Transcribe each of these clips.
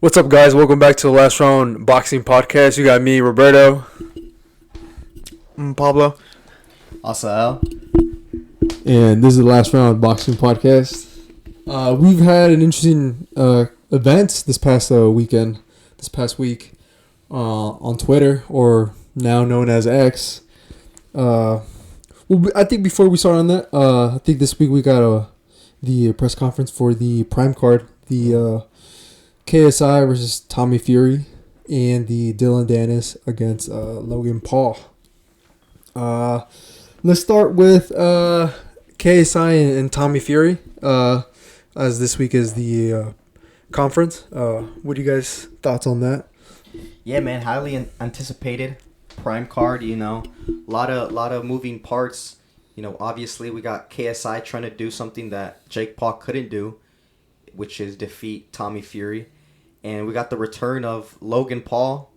What's up, guys? Welcome back to the Last Round Boxing Podcast. You got me, Roberto. Pablo. Asael. And this is the Last Round Boxing Podcast. We've had an interesting event this past week on Twitter, or now known as X. I think before we start on that, I think this week we got the press conference for the Prime card, the KSI versus Tommy Fury, and the Dillon Danis against Logan Paul. Let's start with KSI and Tommy Fury, as this week is the conference. What do you guys' thoughts on that? Yeah, man, highly anticipated Prime card. A lot of moving parts. Obviously we got KSI trying to do something that Jake Paul couldn't do, which is defeat Tommy Fury. And we got the return of Logan Paul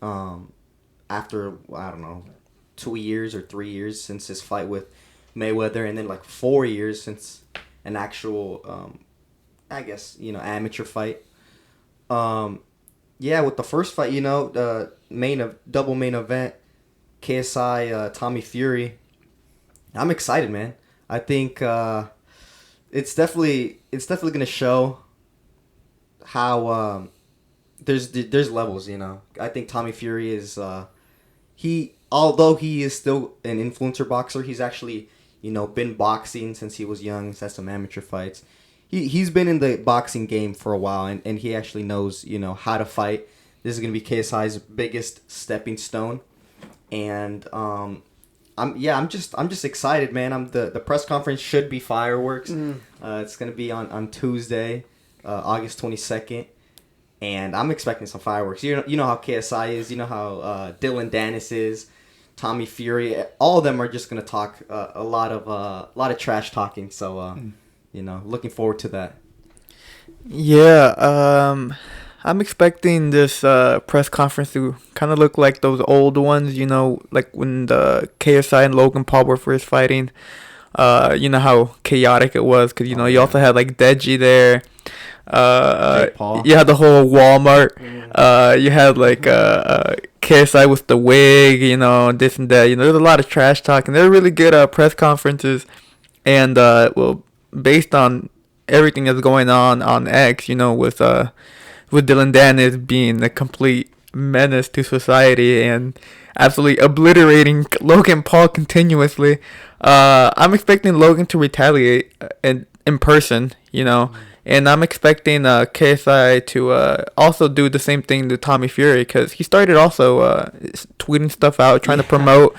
after, 2 years or 3 years since his fight with Mayweather, and then 4 years since an actual, amateur fight. With the first fight, the double main event, KSI, Tommy Fury, I'm excited, man. I think it's definitely going to show how there's levels, I think Tommy Fury is although he is still an influencer boxer, he's actually been boxing since he was young. He's had some amateur fights. He's been in the boxing game for a while, and he actually knows how to fight. This is gonna be KSI's biggest stepping stone, and I'm just excited, man. The press conference should be fireworks. It's gonna be on Tuesday, August 22nd, and I'm expecting some fireworks. You know how KSI is. You know how Dillon Danis is. Tommy Fury. All of them are just gonna talk a lot of trash talking. So looking forward to that. Yeah, I'm expecting this press conference to kind of look like those old ones, like when the KSI and Logan Paul were first fighting. You know how chaotic it was, because you also had Deji there. You had the whole Walmart. You had KSI with the wig, this and that. There's a lot of trash talk, and they're really good press conferences. And based on everything that's going on X, with Dillon Danis being a complete menace to society and absolutely obliterating Logan Paul continuously, I'm expecting Logan to retaliate in person, and I'm expecting KSI to also do the same thing to Tommy Fury, because he started also tweeting stuff out, trying to promote.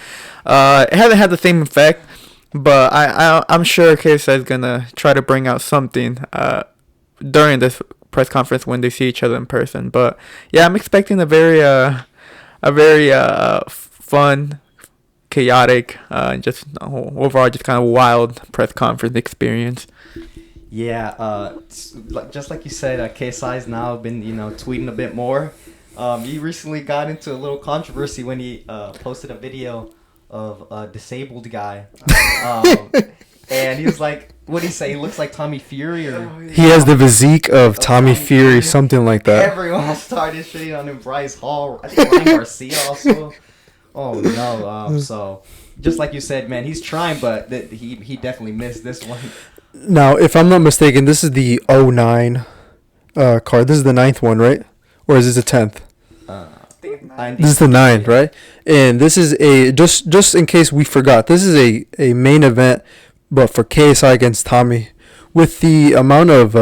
It hasn't had the same effect, but I'm sure KSI is gonna try to bring out something during this press conference when they see each other in person. But yeah, I'm expecting a very fun, chaotic, just overall just kind of wild press conference experience. Yeah, just like you said, KSI's now been tweeting a bit more. He recently got into a little controversy when he posted a video of a disabled guy, and he was like, what did he say? He looks like Tommy Fury, or He has the physique of Tommy Fury, something like that. Everyone started shitting on him. Bryce Hall, I think Ryan Garcia also. Oh no! So just like you said, man, he's trying, but he definitely missed this one. Now, if I'm not mistaken, this is the 09 card. This is the 9th one, right? Or is this the 10th? This is the 9th, right? And this is just in case we forgot, this is a main event, but for KSI against Tommy. With the amount of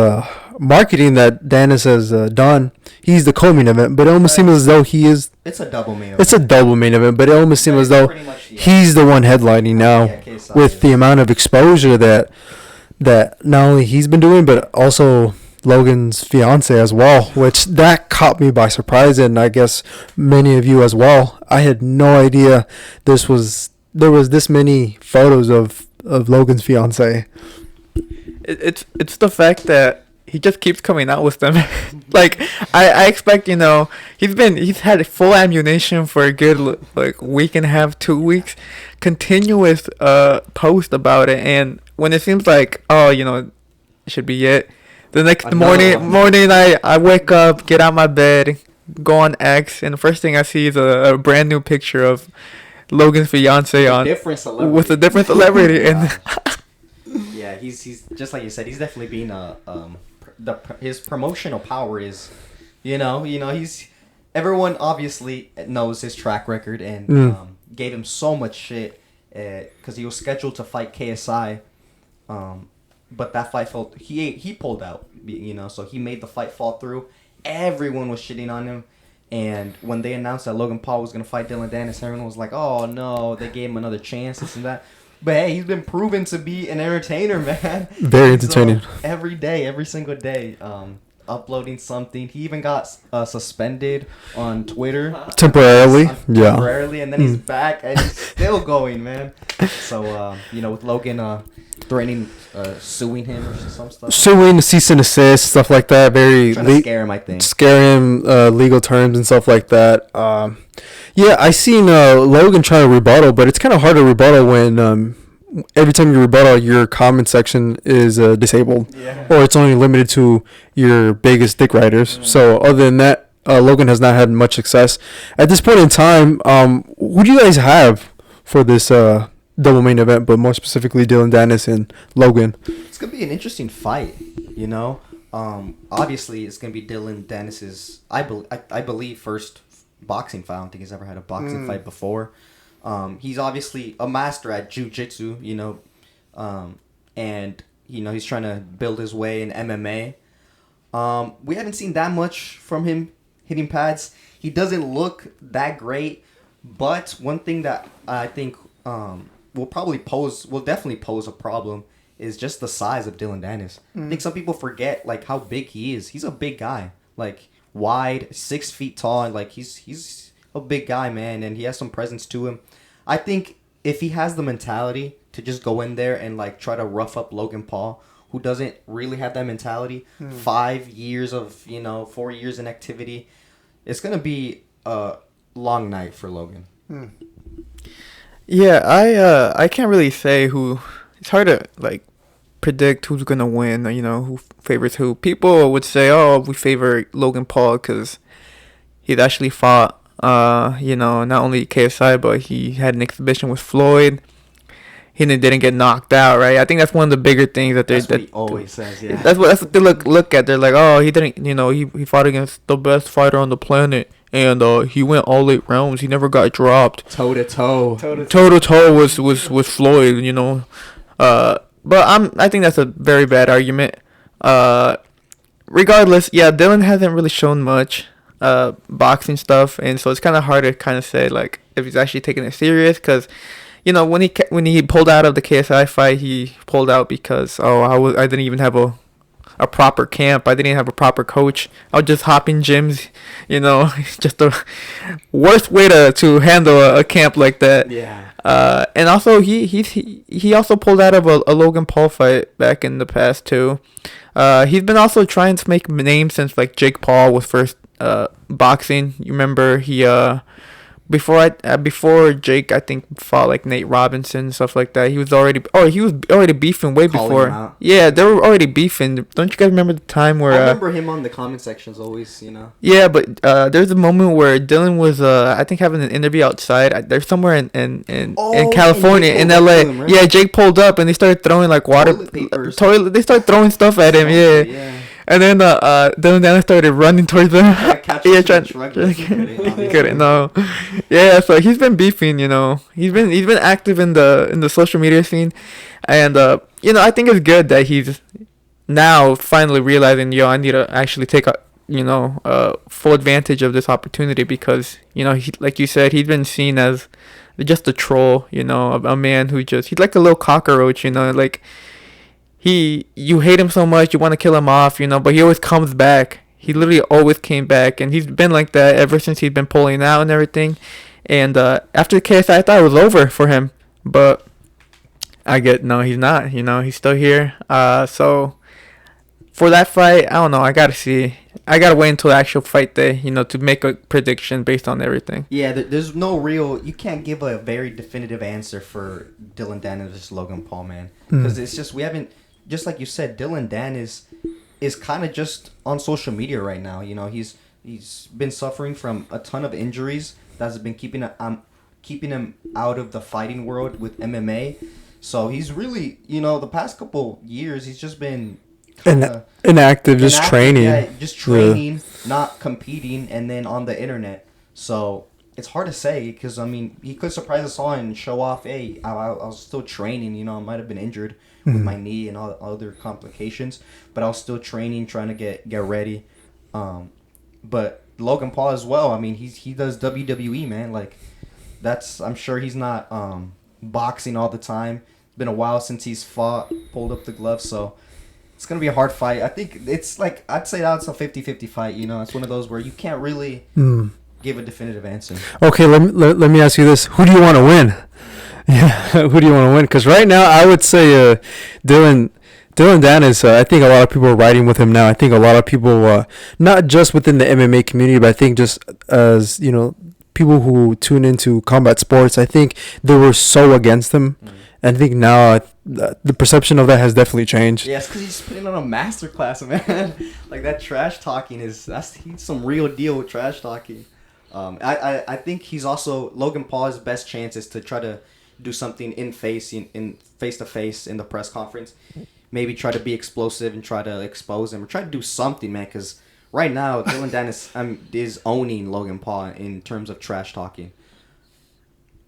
marketing that Danis has done, he's the co-main event, but it almost seems as though he is... It's a double main event. It's a double main event, but it almost seems as though he's the one headlining now, with the amount of exposure that not only he's been doing, but also Logan's fiance as well, which that caught me by surprise, and I guess many of you as well. I had no idea there was this many photos of Logan's fiance. It's the fact that he just keeps coming out with them. I expect, he's had full ammunition for a good week and a half, 2 weeks, continuous post about it, and when it seems like, it should be it, The next Another morning, I wake up, get out my bed, go on X, and the first thing I see is a brand new picture of Logan's fiance on different celebrity. with a different celebrity, and yeah, he's just like you said. He's definitely being his promotional power is, he's everyone obviously knows his track record and gave him so much shit because he was scheduled to fight KSI, but that fight fell. He pulled out, so he made the fight fall through. Everyone was shitting on him. And when they announced that Logan Paul was going to fight Dillon Danis, everyone was like, oh, no, they gave him another chance, this and that. But, hey, he's been proven to be an entertainer, man. Very entertaining. So, every day, every single day, uploading something. He even got suspended on Twitter. Temporarily. Yeah. Temporarily, and then he's back, and he's still going, man. So, with Logan threatening suing him or some stuff. Suing, cease and desist, stuff like that. Very trying to scare him, I think. Scare him, legal terms and stuff like that. Yeah, I seen Logan try to rebuttal, but it's kind of hard to rebuttal when every time you rebuttal, your comment section is disabled, or it's only limited to your biggest dick riders. So other than that, Logan has not had much success at this point in time. Who do you guys have for this double main event, but more specifically Dillon Danis and Logan? It's gonna be an interesting fight, obviously it's gonna be Dillon Danis's I believe first boxing fight. I don't think he's ever had a boxing fight before. He's obviously a master at jiu-jitsu, and he's trying to build his way in MMA. We haven't seen that much from him hitting pads. He doesn't look that great, but one thing that I think will definitely pose a problem is just the size of Dillon Danis. I think some people forget how big he is. He's a big guy, wide, 6 feet tall, and he's a big guy, man, and he has some presence to him. I think if he has the mentality to just go in there and try to rough up Logan Paul, who doesn't really have that mentality, 5 years of 4 years in activity, it's gonna be a long night for Logan. Yeah, I can't really say who. It's hard to predict who's gonna win. Who favors who. People would say, "Oh, we favor Logan Paul because he's actually fought, not only KSI, but he had an exhibition with Floyd. He didn't get knocked out, right? I think that's one of the bigger things that he always says. Yeah, that's what they look at. They're like, oh, he didn't. He fought against the best fighter on the planet. And he went all 8 rounds. He never got dropped. Toe to toe was Floyd. But I think that's a very bad argument. Regardless, yeah, Dillan hasn't really shown much boxing stuff, and so it's kind of hard to kind of say if he's actually taking it serious. Because when he pulled out of the KSI fight, he pulled out because I didn't even have a proper camp. I didn't have a proper coach. I was just hopping gyms, just the worst way to handle a camp like that. Yeah. And also he also pulled out of a Logan Paul fight back in the past too. He's been also trying to make a name since Jake Paul was first boxing. You remember he before Jake, I think, fought Nate Robinson and stuff like that. He was already beefing way before. Yeah, they were already beefing. Don't you guys remember the time where? I remember him on the comment sections always. Yeah, but there's a moment where Dillan was I think having an interview outside. They're somewhere in California, in LA. Him, right? Yeah, Jake pulled up and they started throwing water. They started throwing stuff at him. Yeah. And then Dillon Danis started running towards them. He couldn't. No. Yeah, so he's been beefing. He's been active in the social media scene, and I think it's good that he's now finally realizing, I need to actually take full advantage of this opportunity because he, like you said, he's been seen as just a troll. A man who he's like a little cockroach. You hate him so much, you want to kill him off, but he always comes back. He literally always came back, and he's been like that ever since he's been pulling out and everything. And after the KSI, I thought it was over for him, but no, he's not. He's still here. So for that fight, I don't know. I gotta wait until the actual fight day, to make a prediction based on everything. Yeah, there's no you can't give a very definitive answer for Dillon Danis versus Logan Paul, man, because it's just we haven't. Just like you said, Dillon Danis, is kind of just on social media right now. You know, he's been suffering from a ton of injuries that's been keeping him out of the fighting world with MMA. So he's really, you know, the past couple years he's just been inactive, just training. Yeah, just training, not competing, and then on the internet. So it's hard to say because, I mean, he could surprise us all and show off, hey, I was still training. You know, I might have been injured with my knee and all the other complications, but I was still training, trying to get ready. But Logan Paul as well. I mean, he does WWE, man. Like, I'm sure he's not boxing all the time. It's been a while since he's pulled up the gloves, so it's going to be a hard fight. I think it's like, I'd say that's a 50-50 fight, you know. It's one of those where you can't really give a definitive answer. Okay, let me ask you this. Who do you want to win? Yeah, who do you want to win? Because right now, I would say Dillon Danis, I think a lot of people are riding with him now. I think a lot of people, not just within the MMA community, but I think just as, you know, people who tune into combat sports, I think they were so against him. And I think now the perception of that has definitely changed. Yeah, it's because he's putting on a masterclass, man. Like, that trash talking he's some real deal with trash talking. I think he's also, Logan Paul's best chance is to try to do something in face to face in the press conference. Maybe try to be explosive and try to expose him or try to do something, man. Because right now, Dillon Danis is owning Logan Paul in terms of trash talking.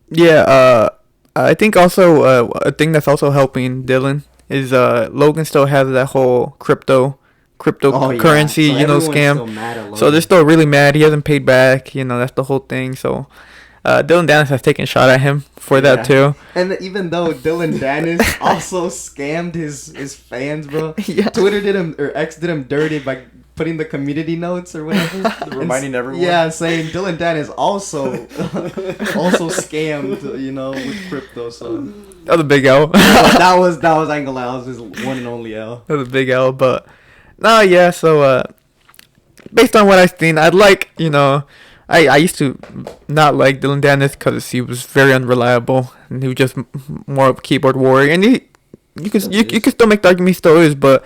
Yeah, I think also a thing that's also helping Dillan is Logan still has that whole cryptocurrency, So you know, scam. So they're still really mad. He hasn't paid back. You know, that's the whole thing. So Dillon Danis has taken a shot at him for that too. And even though Dillon Danis also scammed his fans, bro, Yeah. Twitter did him, or X did him dirty by putting the community notes or whatever, Reminding everyone. Yeah, saying Dillon Danis also scammed, you know, with crypto. So That was a big L. that was I ain't gonna lie, that was his one and only L. That was a big L, but no, yeah. So based on what I've seen, I'd like, you know, I used to not like Dillon Danis because he was very unreliable and he was just more of a keyboard warrior. And you could still make the argument he still is, but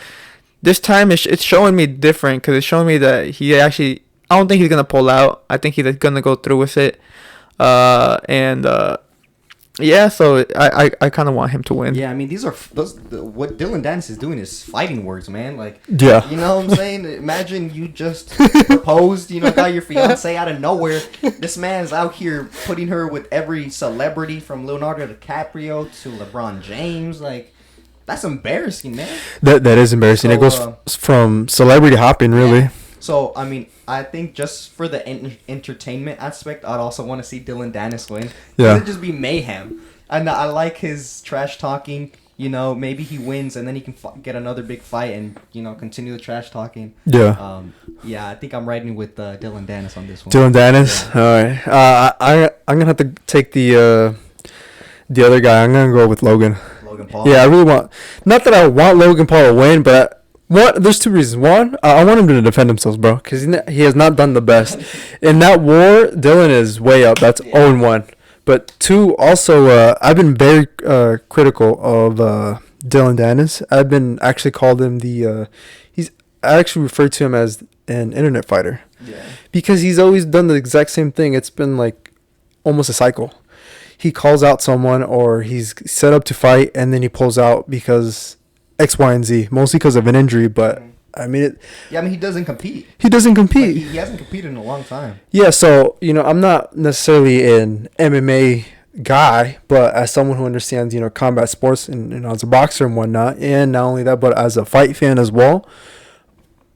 this time it's showing me different because it's showing me that he actually, I don't think he's gonna pull out. I think he's gonna go through with it. Yeah, so I kind of want him to win. Yeah, I mean, what Dillon Danis is doing is fighting words, man. Like, Yeah. you know what I'm saying? Imagine you just proposed, you know, got your fiance out of nowhere. This man's out here putting her with every celebrity from Leonardo DiCaprio to LeBron James. Like, that's embarrassing, man. That is embarrassing. So, it goes from celebrity hopping, really. Yeah. So, I mean, I think just for the entertainment aspect, I'd also want to see Dillon Danis win. Yeah. It'd just be mayhem. And I like his trash talking. You know, maybe he wins and then he can get another big fight and, you know, continue the trash talking. Yeah. Yeah, I think I'm riding with Dillon Danis on this one. Dillon Danis? Yeah. All right. I'm going to have to take the other guy. I'm going to go with Logan. Logan Paul? Yeah, I really want... Not that I want Logan Paul to win, but... There's two reasons. One, I want him to defend himself, bro, because he has not done the best. In that war, Dillan is way up. That's 0-1. But two, also, I've been very critical of Dillon Danis. I've been actually called him I actually referred to him as an internet fighter. Yeah. Because he's always done the exact same thing. It's been like almost a cycle. He calls out someone or he's set up to fight and then he pulls out because... X, Y, and Z, mostly because of an injury, but I mean, he doesn't compete. He doesn't compete. Like, he hasn't competed in a long time. Yeah, so, you know, I'm not necessarily an MMA guy, but as someone who understands, you know, combat sports and, you know, as a boxer and whatnot, and not only that, but as a fight fan as well,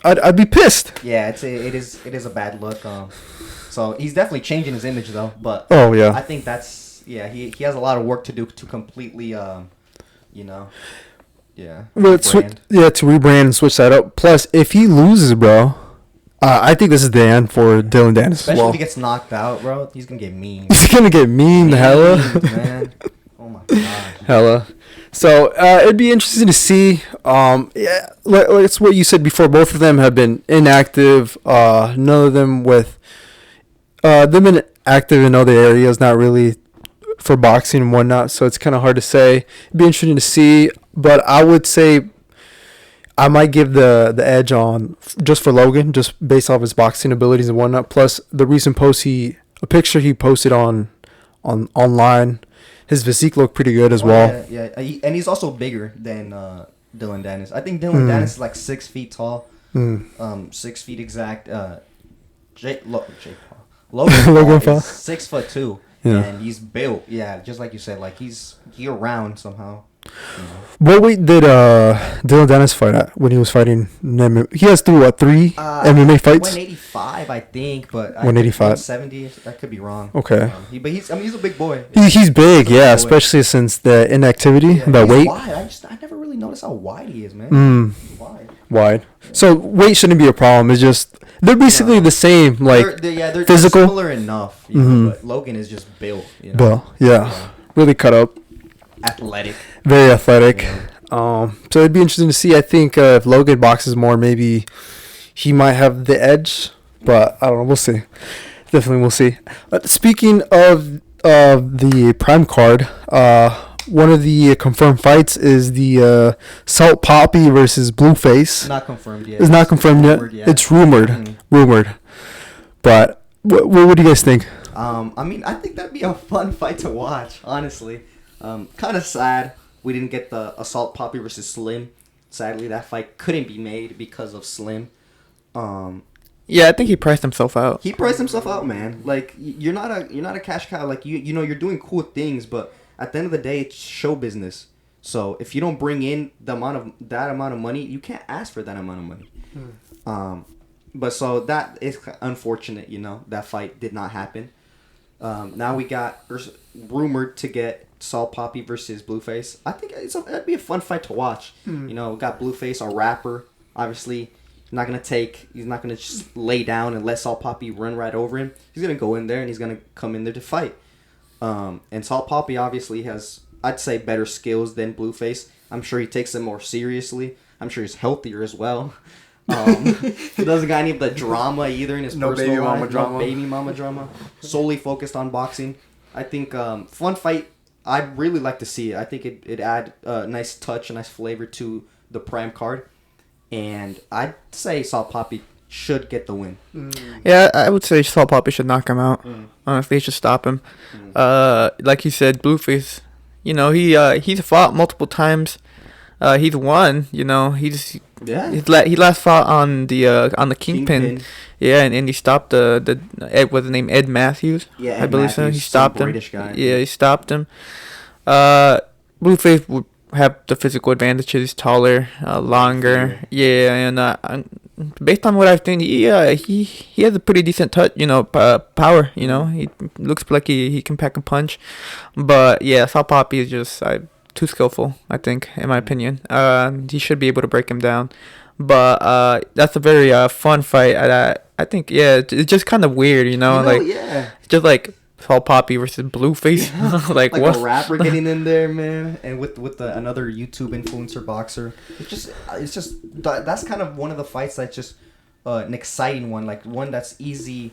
I'd be pissed. Yeah, it is a bad look. So he's definitely changing his image though, but oh yeah, I think he has a lot of work to do to completely, you know. Yeah. Well, to rebrand and switch that up. Plus, if he loses, bro, I think this is the end for Dillon Danis. Especially if he gets knocked out, bro. He's gonna get mean. He's gonna get mean, hella. Man. Oh my god. Hella. So it'd be interesting to see. Yeah, it's what you said before. Both of them have been inactive. None of them they've been active in other areas, not really for boxing and whatnot. So it's kind of hard to say. It'd be interesting to see. But I would say I might give the edge on just for Logan, just based off his boxing abilities and whatnot. Plus the recent a picture he posted on online, his physique looked pretty good as well. Yeah. And he's also bigger than Dillon Danis. I think Dillon Danis is like 6 feet tall. 6 feet exact. Logan Paul is 6'2", and he's built. Yeah, just like you said, like he's around somehow. You know. What weight did Dillon Danis fight at when he was fighting? He has three MMA fights. 185, I think, but 185, 170. I could be wrong. Okay. He's a big boy. He's big, yeah, especially since the inactivity, the weight. Wide. I never really noticed how wide he is, man. Wide. So weight shouldn't be a problem. It's just they're basically the same, like they're physical, similar enough. You know, but Logan is just built. You know? Well, yeah, really cut up, athletic, very athletic. Yeah. So it'd be interesting to see. I think if Logan boxes more, maybe he might have the edge. But I don't know. We'll see. Definitely, we'll see. Speaking of the Prime card, one of the confirmed fights is the Salt Poppy versus Blueface. Not confirmed yet. It's not confirmed yet. It's rumored. Rumored. But what do you guys think? I mean, I think that'd be a fun fight to watch, honestly. Kind of sad we didn't get the Assault Poppy versus Slim. Sadly, that fight couldn't be made because of Slim. Yeah, I think he priced himself out. He priced himself out, man. Like you're not a cash cow. Like you know you're doing cool things, but at the end of the day, it's show business. So if you don't bring in that amount of money, you can't ask for that amount of money. But so that is unfortunate. You know that fight did not happen. Now we got rumored to get Salt Poppy versus Blueface. I think that'd be a fun fight to watch. You know, we got Blueface, a rapper. Obviously, he's not gonna just lay down and let Salt Poppy run right over him. He's gonna go in there and he's gonna come in there to fight. And Salt Poppy obviously has, I'd say, better skills than Blueface. I'm sure he takes them more seriously. I'm sure he's healthier as well. He doesn't got any of the drama either in his personal life. No baby mama drama. Solely focused on boxing. I think fun fight. I'd really like to see it. I think it'd add a nice touch, a nice flavor to the Prime card. And I'd say Salt Poppy should get the win. Yeah, I would say Salt Poppy should knock him out. Honestly, he should stop him. Like you said, Blueface, you know, he's fought multiple times. He's won. You know, he last fought on the Kingpin. Yeah, and he stopped the Ed, what's his name, Ed Matthews. Yeah, I believe so. He stopped him. British guy. Yeah, he stopped him. Blueface would have the physical advantage. He's taller, longer. Yeah, and based on what I've seen, he has a pretty decent touch. You know, power. You know, he looks like he can pack a punch. But yeah, Salt Poppy is just too skillful, I think, in my opinion. He should be able to break him down. But that's a very fun fight. I think, yeah, it's just kind of weird, you know, like, yeah. Just like Salt Poppy versus Blueface. like what? A rapper getting in there, man, and with another YouTube influencer boxer. It's just that's kind of one of the fights that's just an exciting one, like one that's easy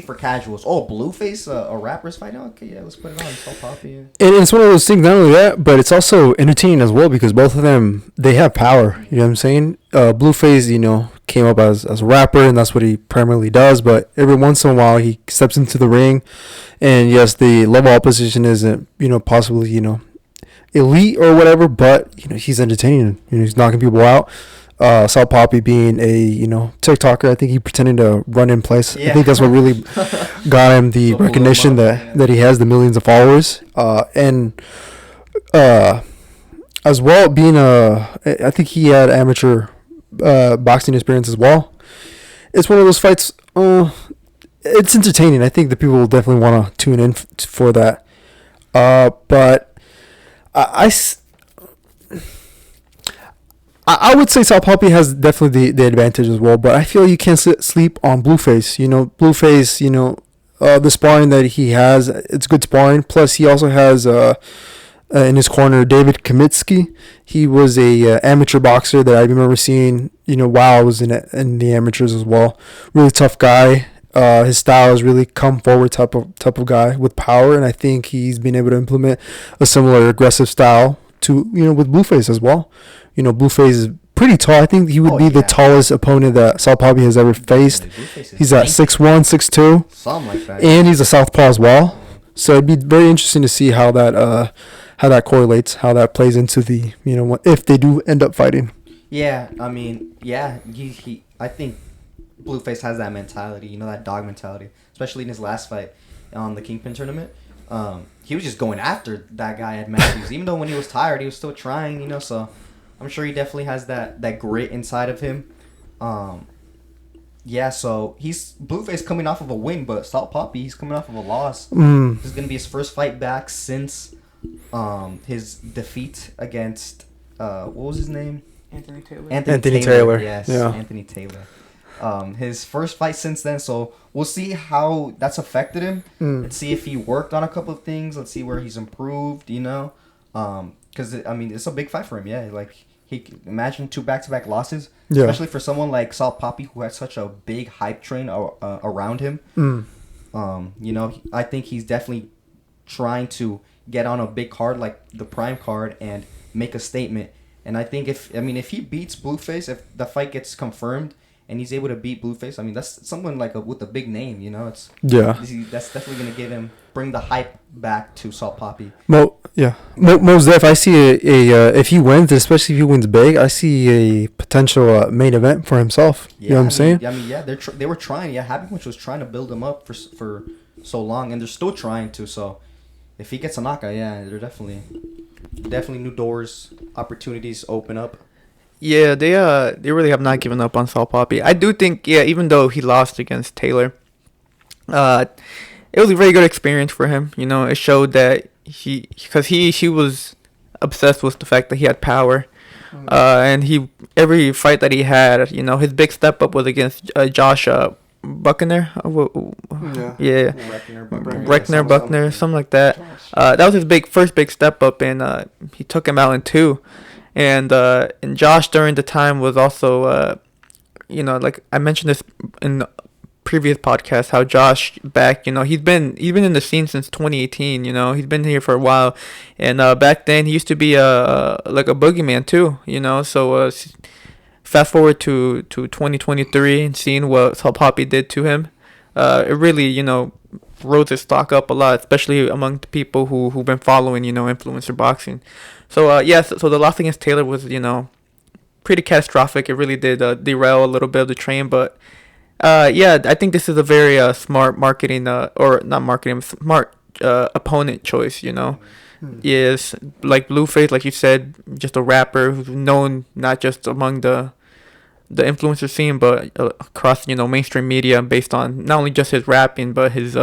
for casuals. Oh, Blueface, a rapper's fighting? Okay, yeah, let's put it on. Salt Poppy. And it's one of those things, not only that, but it's also entertaining as well because both of them, they have power. You know what I'm saying? Blueface, you know, came up as a rapper, and that's what he primarily does. But every once in a while, he steps into the ring. And yes, the level opposition isn't, you know, possibly, you know, elite or whatever, but, you know, he's entertaining. You know, he's knocking people out. Salt Poppy being a, you know, TikToker, I think he pretended to run in place. Yeah. I think that's what really got him the recognition that he has, the millions of followers. And as well, being I think he had amateur boxing experience as well. It's one of those fights, it's entertaining. I think the people will definitely want to tune in for that. But I would say Salt Poppy has definitely the advantage as well, but I feel you can't sleep on Blueface. You know, Blueface, you know, the sparring that he has, it's good sparring. Plus, he also has in his corner David Kamitsky. He was a amateur boxer that I remember seeing, you know, while I was in the amateurs as well. Really tough guy. His style is really come forward type of guy with power, and I think he's been able to implement a similar aggressive style to, you know, with Blueface as well. You know, Blueface is pretty tall. I think he would be the tallest opponent that Sal Papi has ever faced. He's at 6'1", 6'2", something like that. And he's a southpaw as well. So it'd be very interesting to see how that correlates, how that plays into the if they do end up fighting. Yeah, I mean, he I think Blueface has that mentality, that dog mentality, especially in his last fight on the Kingpin tournament. He was just going after that guy at Matthews, even though when he was tired, he was still trying, so I'm sure he definitely has that grit inside of him. So he's Blueface coming off of a win, but Salt Papi, he's coming off of a loss. This is gonna be his first fight back since his defeat against what was his name? Anthony Taylor. Anthony Taylor. Yes, yeah. Anthony Taylor. His first fight since then, so we'll see how that's affected him. Let's see if he worked on a couple of things. Let's see where he's improved. Because it's a big fight for him. Yeah, like he imagine 2 back-to-back losses, especially for someone like Salt Papi who has such a big hype train around him. I think he's definitely trying to get on a big card like the Prime card and make a statement. And I think if he beats Blueface, if the fight gets confirmed and he's able to beat Blueface, that's someone with a big name, That's definitely gonna bring the hype back to Salt Papi. Most def. I see if he wins, especially if he wins big, I see a potential main event for himself. You know what I'm saying? They were trying. Yeah, Happy Punch was trying to build him up for so long, and they're still trying to. So if he gets a knockout, they're definitely new doors, opportunities open up. Yeah, they really have not given up on Sal Papi. I do think, even though he lost against Taylor, it was a very good experience for him. It showed that he was obsessed with the fact that he had power, and every fight that he had, his big step up was against Josh Buckner. Buckner, something like that. That was his first big step up, and he took him out in 2. And Josh during the time was also, like I mentioned this in the previous podcast, how Josh back, he's been in the scene since 2018. He's been here for a while, and back then he used to be like a boogeyman too. So fast forward to 2023 and seeing what Sal Papi did to him, it really rose his stock up a lot, especially among the people who've been following influencer boxing. So so the loss against Taylor was pretty catastrophic. It really did derail a little bit of the train, but I think this is a very smart marketing smart opponent choice. Is like Blueface, like you said, just a rapper who's known not just among the influencer scene, but across mainstream media, based on not only just his rapping, but his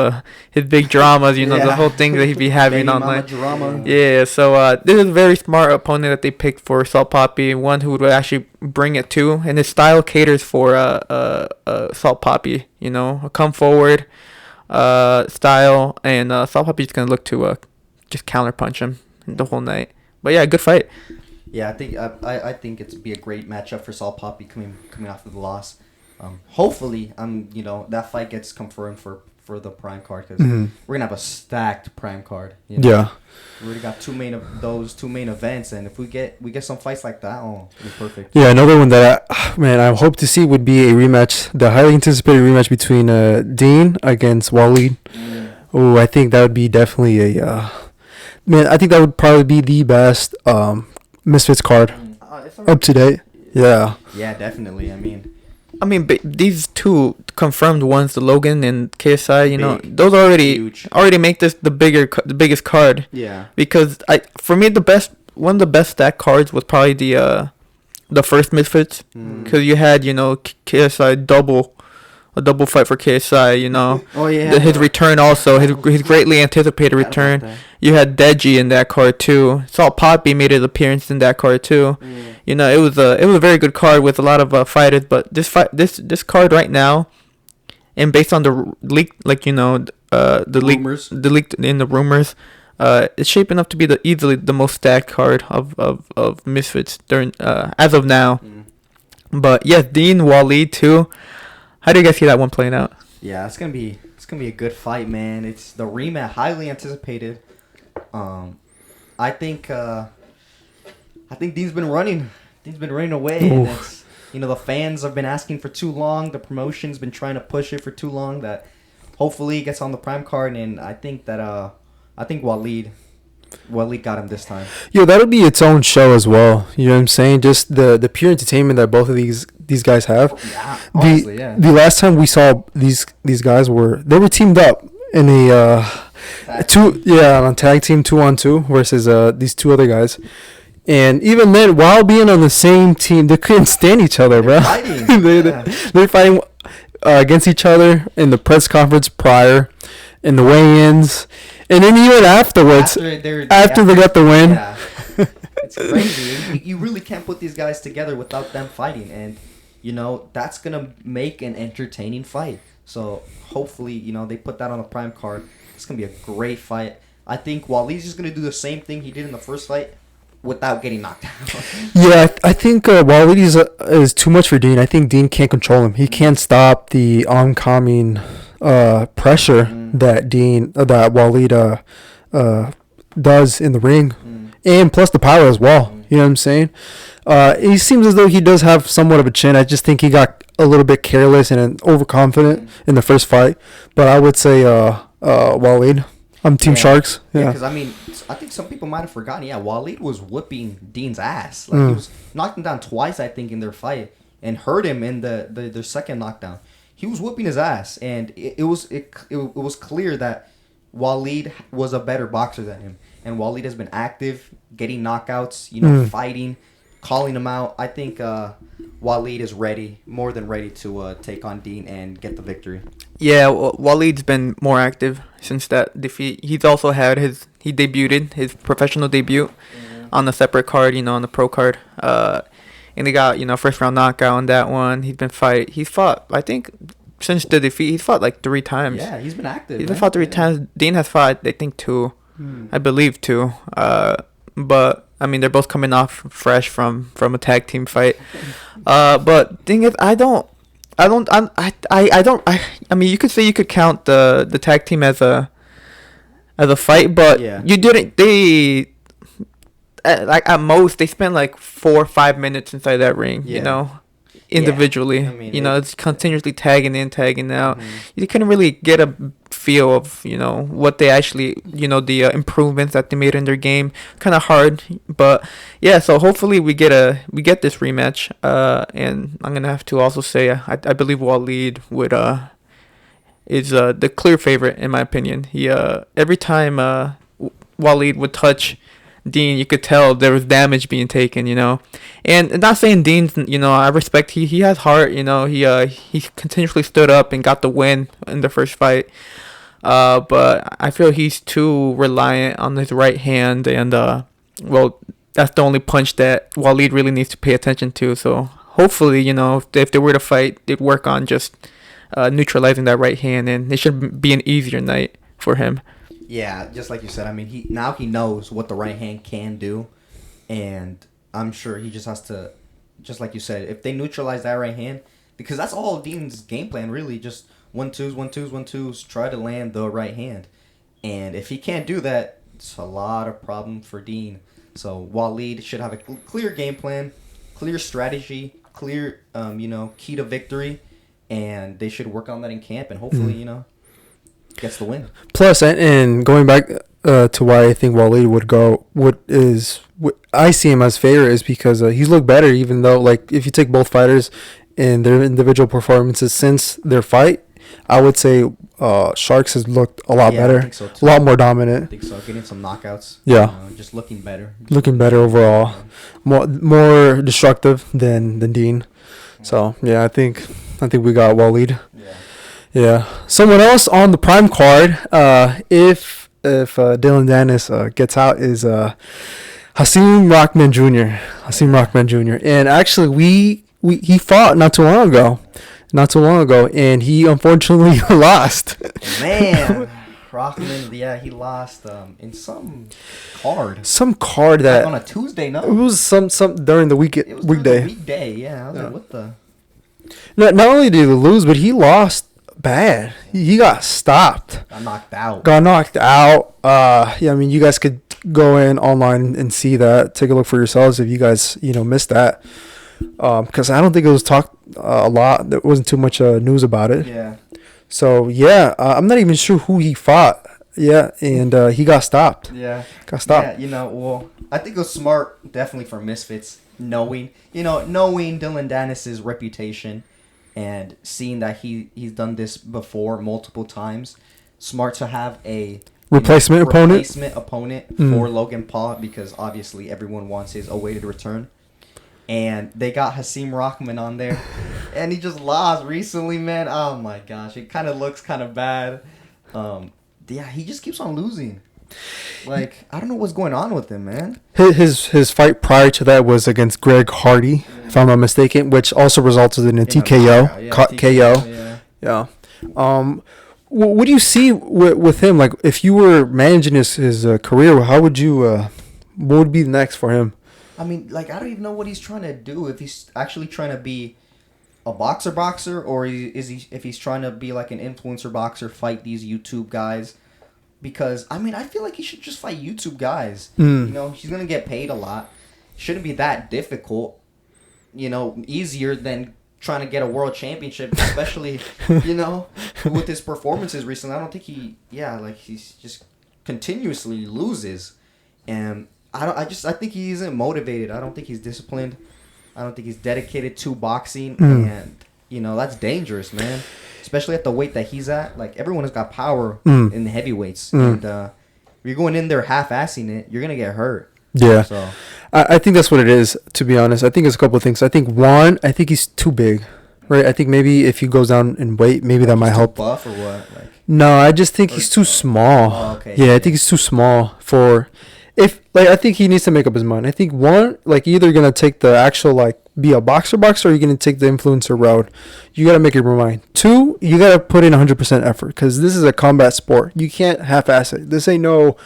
big dramas. The whole thing that he'd be having online. Drama. Yeah. So this is a very smart opponent that they picked for Salt Papi, one who would actually bring it too, and his style caters for Salt Papi. A come forward style, and Salt Papi's gonna look to just counter punch him the whole night. But good fight. Yeah, I think it'd be a great matchup for Salt Papi coming off of the loss. Hopefully, that fight gets confirmed for the Prime card, because we're gonna have a stacked Prime card. Yeah, we already got two main events, and if we get some fights like that, it'll be perfect. Yeah, another one that I hope to see would be a rematch, the highly anticipated rematch between Dean against Waleed. Oh, I think that would be definitely a I think that would probably be the best Misfits card up to date. Yeah. Yeah, definitely. These two confirmed ones, the Logan and KSI, those already make this the biggest card. Yeah. Because for me, one of the best stacked cards was probably the first Misfits, because you had KSI a double fight for KSI, Oh yeah. His return also, his greatly anticipated return. You had Deji in that card too. Salt Papi made his appearance in that card too. It was a very good card with a lot of fighters. But this card right now, and based on the leak, the leak in the rumors, it's shaping up to be easily the most stacked card of Misfits during as of now. But yes, Dean Waleed too. How do you guys see that one playing out? Yeah, it's gonna be a good fight, man. It's the rematch, highly anticipated. I think Dean's been running Dean's been running away, and it's, the fans have been asking for too long. The promotion's been trying to push it for too long. That hopefully he gets on the prime card, and I think Waleed got him this time. Yeah, that'll be its own show as well. You know what I'm saying? Just the pure entertainment that both of these guys have. Yeah, honestly, the last time we saw these guys were teamed up in a on tag team 2-on-2 versus these two other guys. And even then, while being on the same team, they couldn't stand each other, bro. They're fighting against each other in the press conference prior, in the weigh-ins, and then even afterwards, after they got the win. Yeah. It's crazy. You really can't put these guys together without them fighting, and that's gonna make an entertaining fight. So hopefully, they put that on the prime card. It's gonna be a great fight. I think Waleed's just gonna do the same thing he did in the first fight, without getting knocked out. Yeah, I think Waleed is too much for Dean. I think Dean can't control him. He can't stop the oncoming pressure that Waleed does in the ring, and plus the power as well. You know what I'm saying? He seems as though he does have somewhat of a chin. I just think he got a little bit careless and overconfident in the first fight. But I would say Waleed. I'm Team Sharks. Yeah, because I think some people might have forgotten. Yeah, Waleed was whooping Dean's ass. Like he was knocked him down twice, I think, in their fight, and hurt him in their second knockdown. He was whooping his ass, and it was clear that Waleed was a better boxer than him. And Waleed has been active, getting knockouts, fighting, calling him out. I think Waleed is more than ready to take on Dean and get the victory. Yeah, Waleed's been more active since that defeat. He's also had he debuted his professional debut on a separate card, on the pro card. And he got, first round knockout on that one. He's fought, I think, since the defeat, he's fought like 3 times. Yeah, he's been active. He's been fought 3 times. Dean has fought, I think, 2. I believe 2. But they're both coming off fresh from a tag team fight. But thing is, you could say you could count the tag team as a fight, but you didn't. They at most they spent like 4 or 5 minutes inside that ring. Individually. It's continuously tagging in, tagging out. You couldn't really get a feel of, what they actually, the improvements that they made in their game. Kind of hard, but yeah. So hopefully we get this rematch. And I'm gonna have to also say I believe Waleed is the clear favorite in my opinion. He every time Waleed would touch Dean, you could tell there was damage being taken, and not saying Dean's, I respect he has heart, he continuously stood up and got the win in the first fight, but I feel he's too reliant on his right hand, and that's the only punch that Waleed really needs to pay attention to. So hopefully, if they were to fight, they'd work on just neutralizing that right hand, and it should be an easier night for him. Yeah, just like you said, he knows what the right hand can do, and I'm sure he just has to, just like you said, if they neutralize that right hand, because that's all Dean's game plan really, just 1-2s, 1-2s, 1-2s, try to land the right hand, and if he can't do that, it's a lot of problem for Dean. So Waleed should have a clear game plan, clear strategy, clear key to victory, and they should work on that in camp, and hopefully gets the win. Plus, and going back to why I think Waleed would go, what I see him as favorite is because he's looked better, even though, like, if you take both fighters and their individual performances since their fight, I would say Sharks has looked a lot better, I think so too. A lot more dominant. I think so, getting some knockouts. Yeah. Just looking better. Looking better overall. More destructive than Dean. So, yeah, I think we got Waleed. Yeah. Someone else on the prime card, if Dillon Danis gets out, is Hasim Rahman Jr. And actually, he fought not too long ago, and he unfortunately lost. Man, Rahman, he lost in some card. Some card that on a Tuesday, no? It was some during the weekday. It was during the weekday, yeah. I was like, what the? Not only did he lose, but he lost bad. He got stopped. Got knocked out. Yeah, you guys could go in online and see that. Take a look for yourselves if you guys, missed that. Because I don't think it was talked a lot. There wasn't too much news about it. Yeah. So, yeah, I'm not even sure who he fought. Yeah, and he got stopped. Yeah. Got stopped. Yeah, well, I think it was smart, definitely for Misfits, knowing Dillon Danis' reputation and seeing that he's done this before multiple times. Smart to have a replacement opponent for Logan Paul, because obviously everyone wants his awaited return. And they got Hasim Rahman on there, and he just lost recently, man. Oh my gosh, it kind of looks kind of bad. Yeah, he just keeps on losing. Like, I don't know what's going on with him, man. His fight prior to that was against Greg Hardy, if I'm not mistaken, which also resulted in a TKO. KO. Yeah. What do you see with him? Like, if you were managing his career, how would you? What would be next for him? I mean, like, I don't even know what he's trying to do. If he's actually trying to be a boxer, or if he's trying to be like an influencer boxer, fight these YouTube guys. Because, I mean, I feel like he should just fight YouTube guys. He's going to get paid a lot. Shouldn't be that difficult. Easier than trying to get a world championship, especially, with his performances recently. I don't think he's just continuously loses. And I think he isn't motivated. I don't think he's disciplined. I don't think he's dedicated to boxing. And, that's dangerous, man. Especially at the weight that he's at. Like, everyone has got power in the heavyweights. And if you're going in there half-assing it, you're going to get hurt. Yeah. So I think that's what it is, to be honest. I think it's a couple of things. I think, one, I think he's too big, right? I think maybe if he goes down in weight, maybe that might help. Buff or what? No, I just think he's too small. Oh, okay. Yeah, I think he's too small for... I think he needs to make up his mind. I think, one, either going to take the actual, be a boxer, or you're going to take the influencer route. You got to make up your mind. Two, you got to put in 100% effort, because this is a combat sport. You can't half-ass it. This ain't no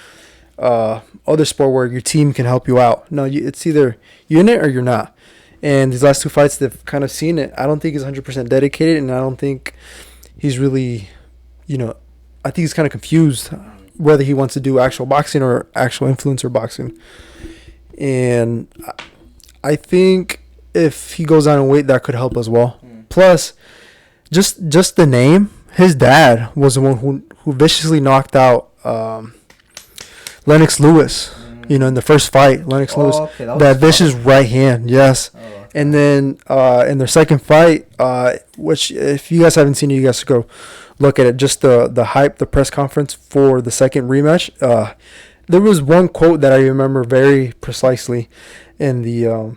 other sport where your team can help you out. No, it's either you're in it or you're not. And these last two fights, they've kind of seen it. I don't think he's 100% dedicated, and I don't think he's really, I think he's kind of confused whether he wants to do actual boxing or actual influencer boxing. And I think if he goes down in weight, that could help as well. Plus, just the name. His dad was the one who viciously knocked out Lennox Lewis. In the first fight, Lennox Lewis, okay, that vicious right hand, yes. Okay. And then in their second fight, which if you guys haven't seen it, you guys should go look at it. Just the hype, the press conference for the second rematch. There was one quote that I remember very precisely in the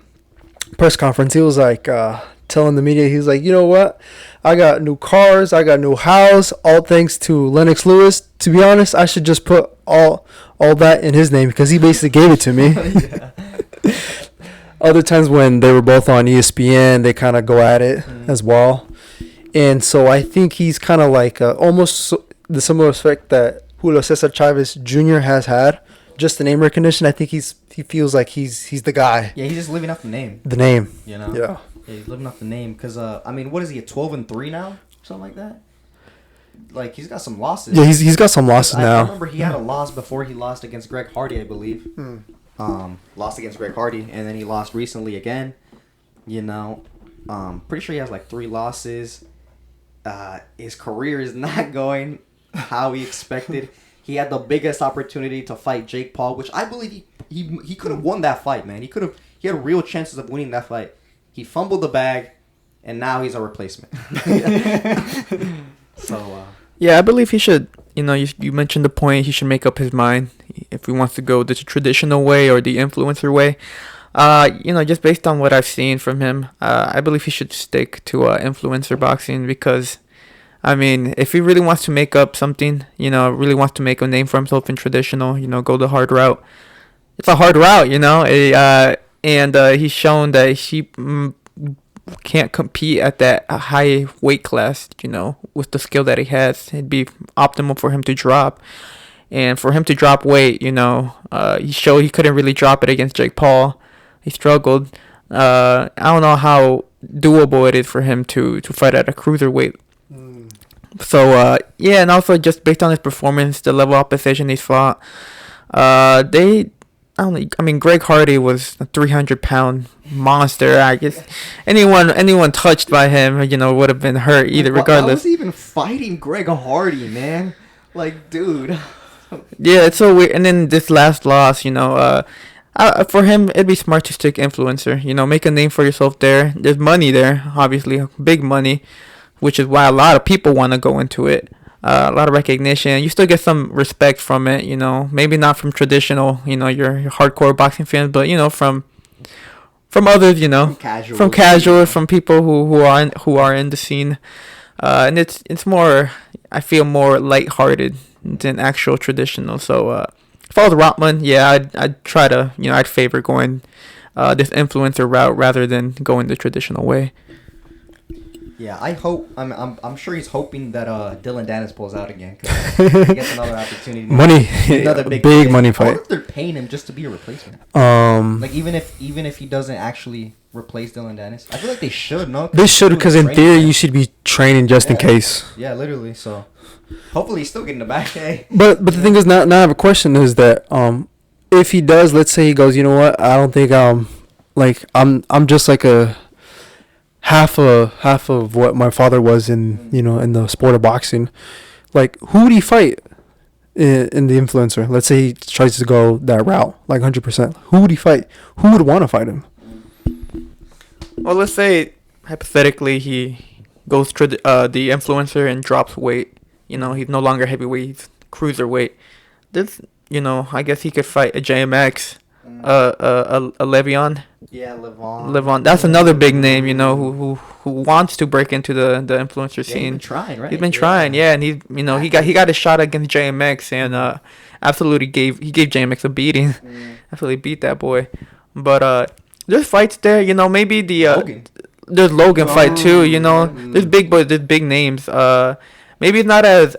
press conference. He was like telling the media, he's like, you know what? I got new cars, I got new house, all thanks to Lennox Lewis. To be honest, I should just put all that in his name, because he basically gave it to me. Other times when they were both on ESPN, they kind of go at it as well. And so I think he's kind of like almost the similar effect that Julio Cesar Chavez Jr. has had. Just the name recognition. I think he feels like he's the guy. Yeah, he's just living off the name. The name. Yeah, he's living off the name. Because, what is he, at 12-3 now? Something like that? He's got some losses. Yeah, he's got some losses now. I remember he had a loss before he lost against Greg Hardy, I believe. Lost against Greg Hardy, and then he lost recently again. Pretty sure he has 3 losses. His career is not going how he expected. He had the biggest opportunity to fight Jake Paul, which I believe he could have won that fight, man. He had real chances of winning that fight. He fumbled the bag, and now he's a replacement. So, yeah, I believe he should. You mentioned the point. He should make up his mind if he wants to go the traditional way or the influencer way. Just based on what I've seen from him, I believe he should stick to influencer boxing, because, if he really wants to make up something, really wants to make a name for himself in traditional, go the hard route. It's a hard route, and he's shown that he can't compete at that high weight class, with the skill that he has. It'd be optimal for him to drop. And for him to drop weight, he showed he couldn't really drop it against Jake Paul. He struggled. I don't know how doable it is for him to fight at a cruiserweight. So, and also just based on his performance, the level of opposition he's fought, They, I don't know. I mean, Greg Hardy was a 300-pound monster. I guess anyone touched by him, would have been hurt either. Regardless. I was even fighting Greg Hardy, man. Like, dude. Yeah, it's so weird. And then this last loss, for him, it'd be smart to stick influencer. Make a name for yourself there. There's money there, obviously, big money, which is why a lot of people want to go into it. A lot of recognition. You still get some respect from it, Maybe not from traditional, your hardcore boxing fans, but from others, from casuals, from people who are in the scene, and it's more. I feel more lighthearted than actual traditional. So if I was Rotman, yeah, I'd try to, I'd favor going this influencer route rather than going the traditional way. Yeah, I hope. I'm sure he's hoping that Dillon Danis pulls out again. 'Cause he gets another opportunity. Money, another big money fight. I wonder if they're paying him just to be a replacement. Like even if he doesn't actually replace Dillon Danis, I feel like they should. No, they should, because in theory you should be training just in case. Yeah, literally. So hopefully he's still getting the back. Hey. But the thing is, now I have a question: is that if he does, let's say he goes, you know what? I don't think I'm just like a half of what my father was in in the sport of boxing. Like, who would he fight in the influencer? Let's say he tries to go that route, like 100%. Who would he fight? Who would want to fight him? Well, let's say hypothetically he goes to the influencer and drops weight. He's no longer heavyweight; he's cruiserweight. This, I guess he could fight a JMX, a Le'Veon. Yeah, Levon. That's another big name, who wants to break into the influencer scene. He's been trying, right? He's been trying, yeah, and he got a shot against JMX and absolutely gave JMX a beating. Absolutely beat that boy. But there's fights there, maybe Logan. There's Logan fight too, There's big boys, there's big names. Maybe not as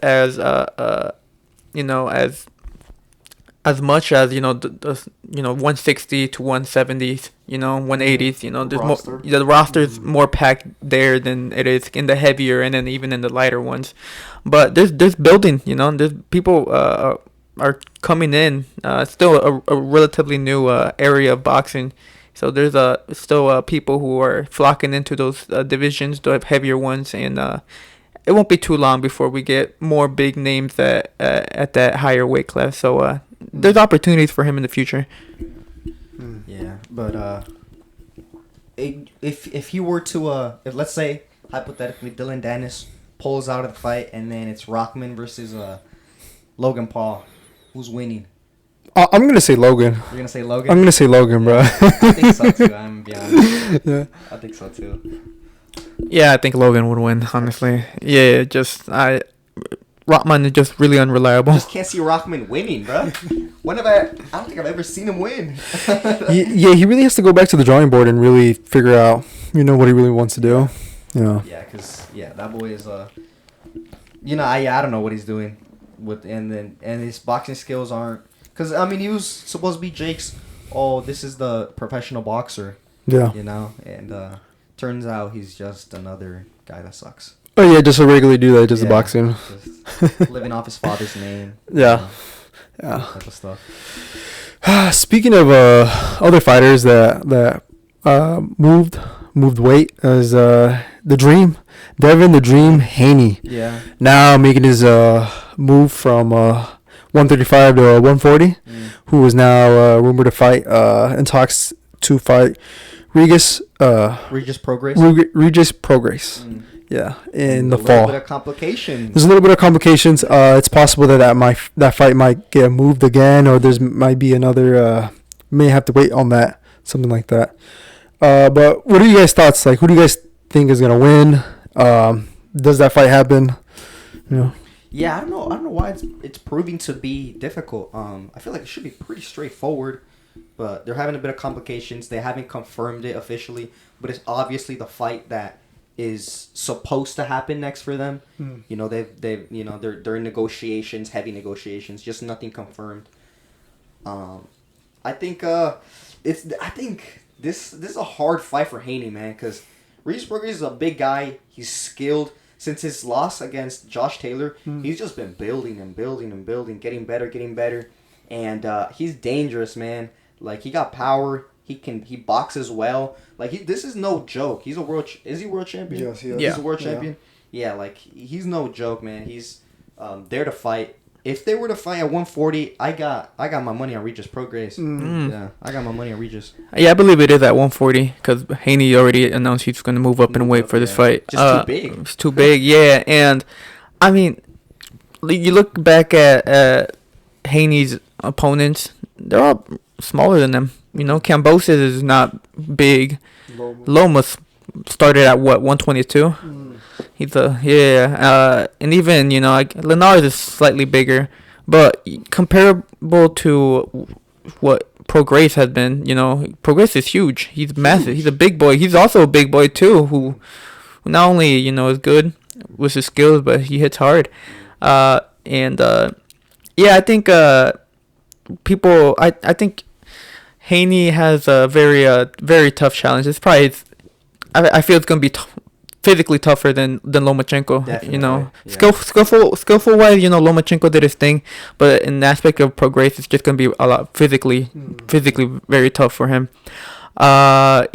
as much as the 160 to 170s, 180s, there's more. The roster's more packed there than it is in the heavier and then even in the lighter ones. But there's building, there's people are coming in. Still a relatively new area of boxing, so there's still people who are flocking into those divisions, the heavier ones, and it won't be too long before we get more big names at that higher weight class. So there's opportunities for him in the future. Yeah, but if he were to if let's say hypothetically Dillon Danis pulls out of the fight and then it's Rockman versus Logan Paul, who's winning? I'm gonna say Logan. You're gonna say Logan? I'm gonna say Logan, bro. I think so too. I'm gonna be honest. Yeah, I think so too. Yeah, I think Logan would win, honestly. Yeah, Rockman is just really unreliable. Just can't see Rockman winning, bro. I don't think I've ever seen him win. Yeah, he really has to go back to the drawing board and really figure out, what he really wants to do. Yeah, because that boy is I don't know what he's doing and his boxing skills aren't, because he was supposed to be Jake's. Oh, this is the professional boxer. Yeah. And turns out he's just another guy that sucks. Oh yeah, just a regular dude that does the boxing. Just living off his father's name. Yeah. Type of stuff. Speaking of other fighters that moved weight, as the Dream, Devin the Dream Haney. Yeah. Now making his move from 135 to 140. Who is now rumored to fight in talks to fight Regis Prograis. Regis Prograis. Yeah, in the fall. There's a little bit of complications. There's a little bit of complications. It's possible that fight might get moved again, or might be another. May have to wait on that, something like that. But what are you guys' thoughts? Like, who do you guys think is gonna win? Does that fight happen? Yeah, I don't know why it's proving to be difficult. I feel like it should be pretty straightforward, but they're having a bit of complications. They haven't confirmed it officially, but it's obviously the fight that is supposed to happen next for them. They're in negotiations, heavy negotiations, just nothing confirmed. I think this is a hard fight for Haney, man, because Regis Prograis is a big guy. He's skilled. Since his loss against Josh Taylor, he's just been building and building and building, getting better. and he's dangerous, man. Like he got power. He boxes well. Like this is no joke. He's a is he world champion? Yes, he is. He's a world champion. Yeah, like he's no joke, man. He's there to fight. If they were to fight at 140, I got my money on Regis Prograis. Yeah, I got my money on Regis. Yeah, I believe it is at 140 because Haney already announced he's going to move up in weight for this fight. Just too big. It's too big, yeah. And I mean, you look back at Haney's opponents; they're all smaller than them. You know, Kambosos is not big. Lomas started at what 122. He's and even like Linares is slightly bigger, but comparable to what Prograis has been, Prograis is huge. He's massive. He's a big boy. He's also a big boy too, who not only is good with his skills, but he hits hard. I think people. I think Haney has a very tough challenge. It's probably. I feel it's gonna be physically tougher than Lomachenko. Definitely, skillful wise, Lomachenko did his thing, but in the aspect of Prograis, it's just gonna be a lot physically very tough for him. So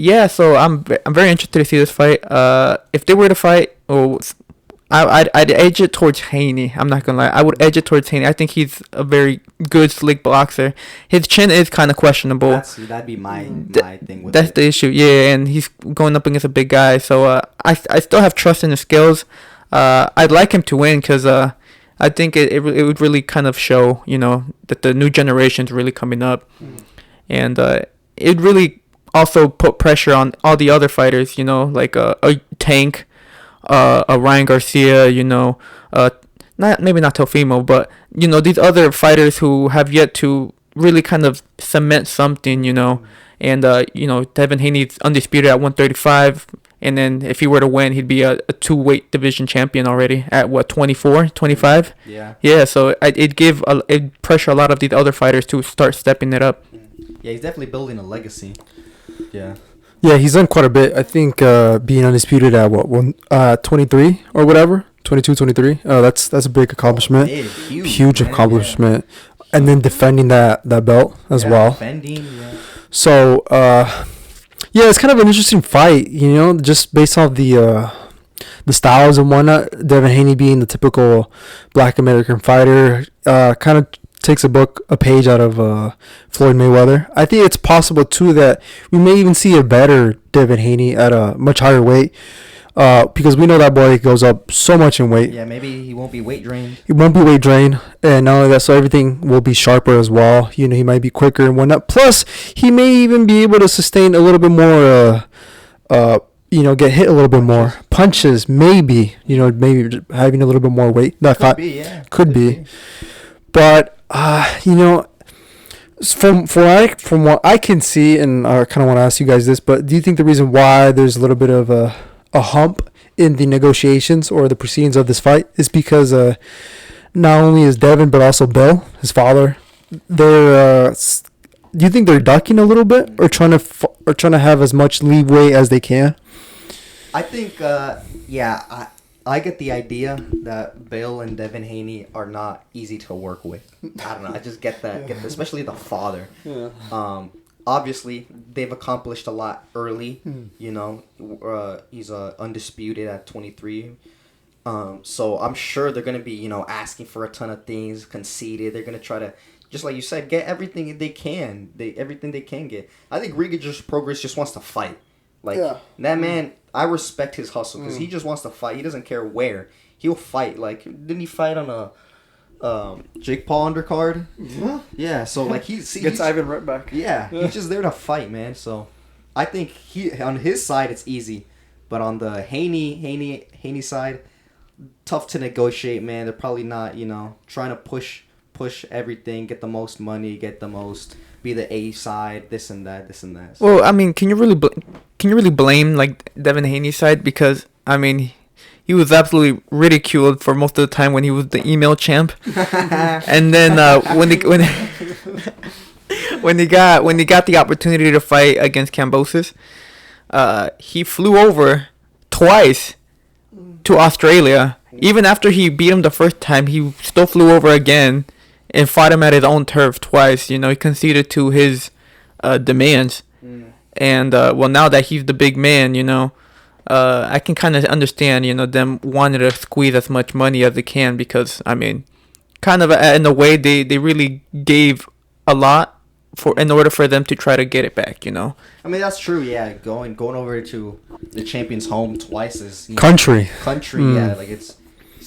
I'm very interested to see this fight. If they were to fight, I'd edge it towards Haney. I'm not gonna lie, I would edge it towards Haney. I think he's a very good, slick boxer. His chin is kind of questionable. That'd be my thing with that's the issue. Yeah, and he's going up against a big guy, so I still have trust in his skills. I'd like him to win because I think it would really kind of show that the new generation's really coming up, and it really also put pressure on all the other fighters. Like a Tank. A Ryan Garcia, maybe not Teofimo, but these other fighters who have yet to really kind of cement something, and Devin Haney's undisputed at 135, and then if he were to win, he'd be a 2-weight division champion already at 24, 25. Yeah. So it'd pressure a lot of these other fighters to start stepping it up. Yeah, he's definitely building a legacy. Yeah. Yeah, he's done quite a bit. I think being undisputed at 23 or whatever, 22, 23. That's a big accomplishment. Huge accomplishment. Yeah. And then defending that belt as well. So, it's kind of an interesting fight, just based off the styles and whatnot. Devin Haney being the typical Black American fighter, kind of takes a page out of Floyd Mayweather. I think it's possible too that we may even see a better Devin Haney at a much higher weight, because we know that boy goes up so much in weight. Yeah, maybe he won't be weight drained. He won't be weight drained, and not only that, so everything will be sharper as well. He might be quicker and whatnot. Plus, he may even be able to sustain a little bit more. Get hit a little bit more punches. Maybe maybe having a little bit more weight. Could be. But from what I can see, and I kind of want to ask you guys this, but do you think the reason why there's a little bit of a hump in the negotiations or the proceedings of this fight is because not only is Devin but also Bill, his father, they're do you think they're ducking a little bit or trying to have as much leeway as they can? I think I get the idea that Bill and Devin Haney are not easy to work with. I don't know. I just get that. Especially the father. Yeah. Obviously, they've accomplished a lot early. He's undisputed at 23. So I'm sure they're going to be, asking for a ton of things, conceited. They're going to try to, just like you said, get everything they can. Everything they can get. I think Regis Prograis just wants to fight. That man, I respect his hustle because he just wants to fight. He doesn't care where. He'll fight. Like, didn't he fight on a Jake Paul undercard? Mm-hmm. Yeah, so he gets Ivan right back. Yeah, he's just there to fight, man. So I think on his side it's easy, but on the Haney side, tough to negotiate, man. They're probably not, trying to push everything, get the most money, be the A side, this and that. Well, I mean, can you really blame Devin Haney's side, because I mean, he was absolutely ridiculed for most of the time when he was the email champ, and then when he got the opportunity to fight against Kambosos, he flew over twice to Australia. Even after he beat him the first time, he still flew over again. and fought him at his own turf twice. You know, he conceded to his demands. And well, now that he's the big man, you know, I can kind of understand, you know, them wanting to squeeze as much money as they can, because I mean, kind of in a way they really gave a lot in order for them to try to get it back, you know. I mean, that's true. Yeah, going over to the champion's home twice is, you know, country. Yeah, like it's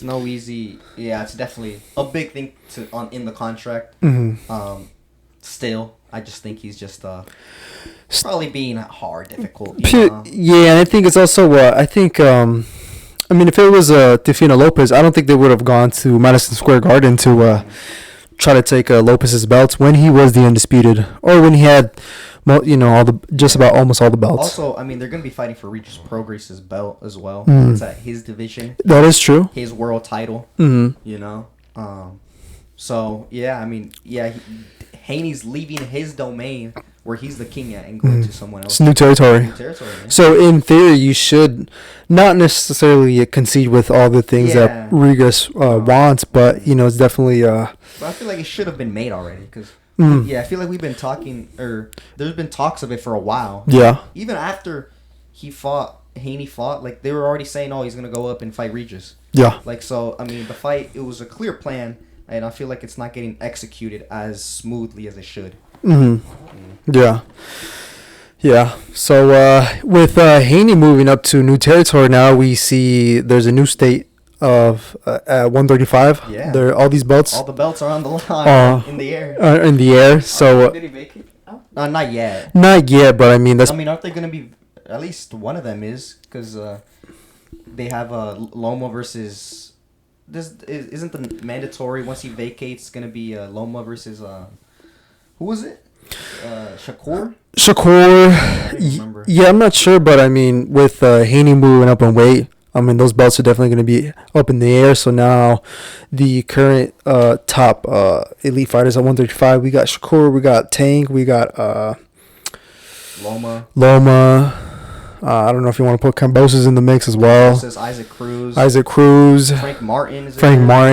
no easy. Yeah, it's definitely a big thing in the contract. Still, I just think he's just probably being difficult. You know? Yeah, and I think it's also I think I mean, if it was Tefino Lopez, I don't think they would have gone to Madison Square Garden to try to take Lopez's belts when he was the undisputed, or when he had, you know, almost all the belts. Also, I mean, they're going to be fighting for Regis Prograis' belt as well. It's at his division. That is true. His world title. You know, so yeah, I mean, yeah, Haney's leaving his domain where he's the king at and going to someone else. It's new territory. Man. So in theory, you should not necessarily concede with all the things that Regis wants, but you know, it's definitely. But I feel like it should have been made already, because yeah, I feel like we've been talking, or there's been talks of it for a while. Yeah. Even after Haney fought, like they were already saying, oh, he's gonna go up and fight Regis. Yeah. Like, so I mean, the fight, it was a clear plan, and I feel like it's not getting executed as smoothly as it should. Yeah. Yeah. So with Haney moving up to new territory now, we see there's a new state of at 135. Yeah. All these belts. All the belts are on the line, in the air. In the air. So. Did he vacate? Not yet. Not yet, but I mean that's. I mean, aren't they gonna be? At least one of them is, because they have Loma versus. This isn't the mandatory. Once he vacates, gonna be Loma versus who was it? Shakur. Yeah, I'm not sure, but I mean, with Haney moving up in weight, I mean, those belts are definitely going to be up in the air. So now, the current top elite fighters at 135, we got Shakur, we got Tank, we got Loma. I don't know if you want to put Cambosos in the mix as well. Isaac Cruz. Frank Martin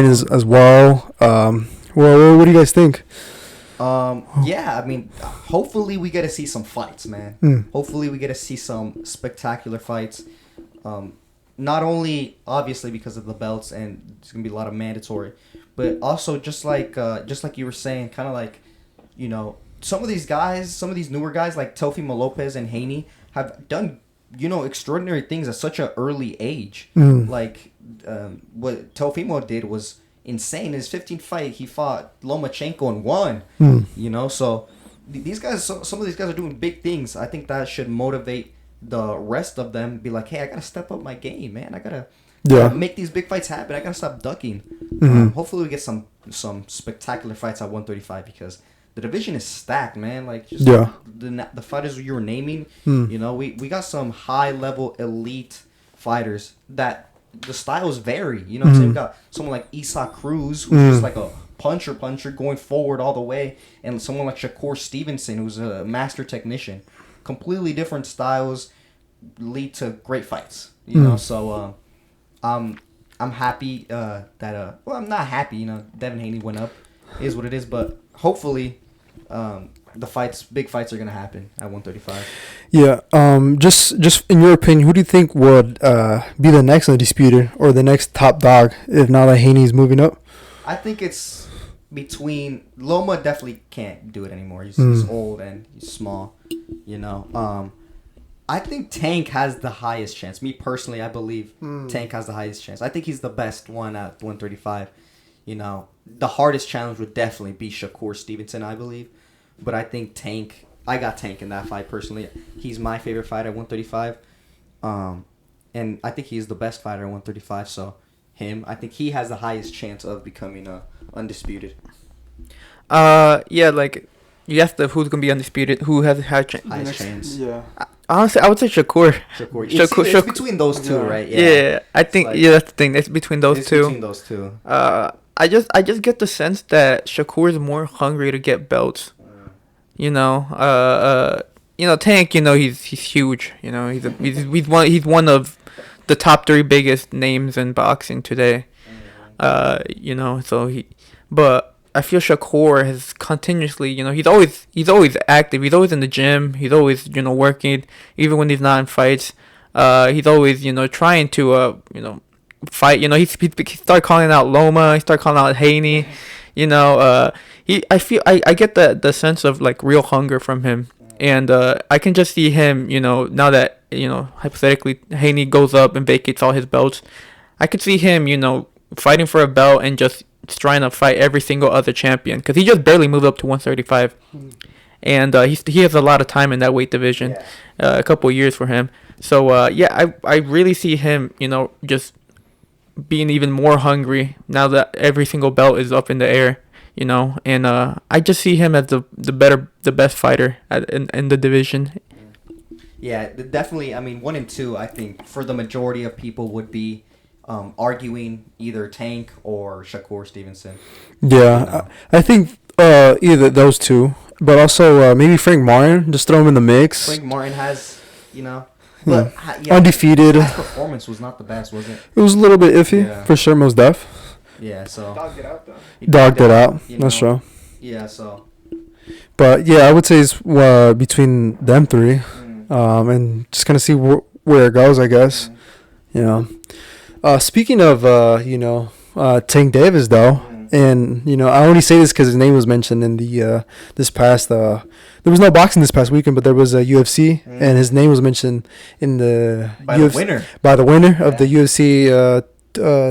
is as well. Well, what do you guys think? Yeah, I mean, hopefully we get to see some fights, man. Hopefully we get to see some spectacular fights. Not only obviously because of the belts, and there's gonna be a lot of mandatory, but also just like you were saying, kind of like, you know, some of these newer guys like Teofimo Lopez and Haney have done, you know, extraordinary things at such an early age. Like what Teofimo did was insane. In his 15th fight, he fought Lomachenko and won. You know, so these guys, some of these guys are doing big things. I think that should motivate the rest of them. Be like, hey, I gotta step up my game, man. I gotta make these big fights happen. I gotta stop ducking. Hopefully, we get some spectacular fights at 135, because the division is stacked, man. Like, just the fighters you were naming, you know, we got some high level elite fighters that the styles vary. You know what I'm saying? We got someone like Isaac Cruz, who's just like a puncher going forward all the way, and someone like Shakur Stevenson, who's a master technician. Completely different styles lead to great fights. You know, so I'm happy that well, I'm not happy. You know, Devin Haney went up, is what it is, but hopefully the big fights are gonna happen at 135. Yeah. Just in your opinion, who do you think would be the next undisputed or the next top dog if now that Haney's moving up? I think it's between Loma. Definitely can't do it anymore. He's old and he's small. You know. I think Tank has the highest chance. Me personally, I believe Tank has the highest chance. I think he's the best one at 135. You know, the hardest challenge would definitely be Shakur Stevenson, I believe. But I think Tank, I got Tank in that fight personally. He's my favorite fighter at 135. And I think he's the best fighter at 135. So I think he has the highest chance of becoming undisputed. Yeah, like, you asked who's going to be undisputed, who has a highest chance. Yeah. Honestly, I would say Shakur. It's between those two, right? Yeah, I think, like, that's the thing. It's between those two. I just get the sense that Shakur is more hungry to get belts. You know, Tank, you know, he's huge. You know, he's one of the top 3 biggest names in boxing today. You know, so but I feel Shakur has continuously, he's always active. He's always in the gym. He's always, working, even when he's not in fights. He's always, trying to, fight. He started calling out Loma. He started calling out Haney. I get the sense of like real hunger from him, and I can just see him. Now that hypothetically Haney goes up and vacates all his belts, I could see him. Fighting for a belt and just trying to fight every single other champion, because he just barely moved up to 135, and he has a lot of time in that weight division, a couple of years for him. So I really see him just being even more hungry now that every single belt is up in the air, and I just see him as the best fighter in the division. Yeah, definitely. I mean, 1 and 2, I think for the majority of people would be arguing either Tank or Shakur Stevenson. Yeah, I think either those two, but also maybe Frank Martin. Just throw him in the mix. Frank Martin has, but undefeated. His performance was not the best, was it? It was a little bit iffy for sure, most def. Yeah, so dogged it out though. Dogged it out. That's true. Yeah, so. But yeah, I would say it's between them three, and just kind of see where it goes. I guess, Speaking of, Tank Davis though, and I only say this because his name was mentioned in the this past. There was no boxing this past weekend, but there was a UFC, and his name was mentioned in the by the winner of the UFC.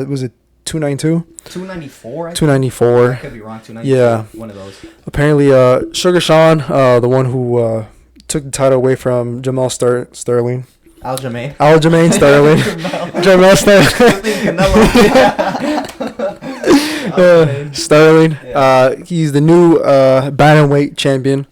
Was it 292? 294. 294. I could be wrong. 294. Yeah, one of those. Apparently, Sugar Sean, the one who took the title away from Jamal Sterling. Aljamain Sterling. Jamal Sterling. Sterling. Yeah. He's the new bantamweight champion.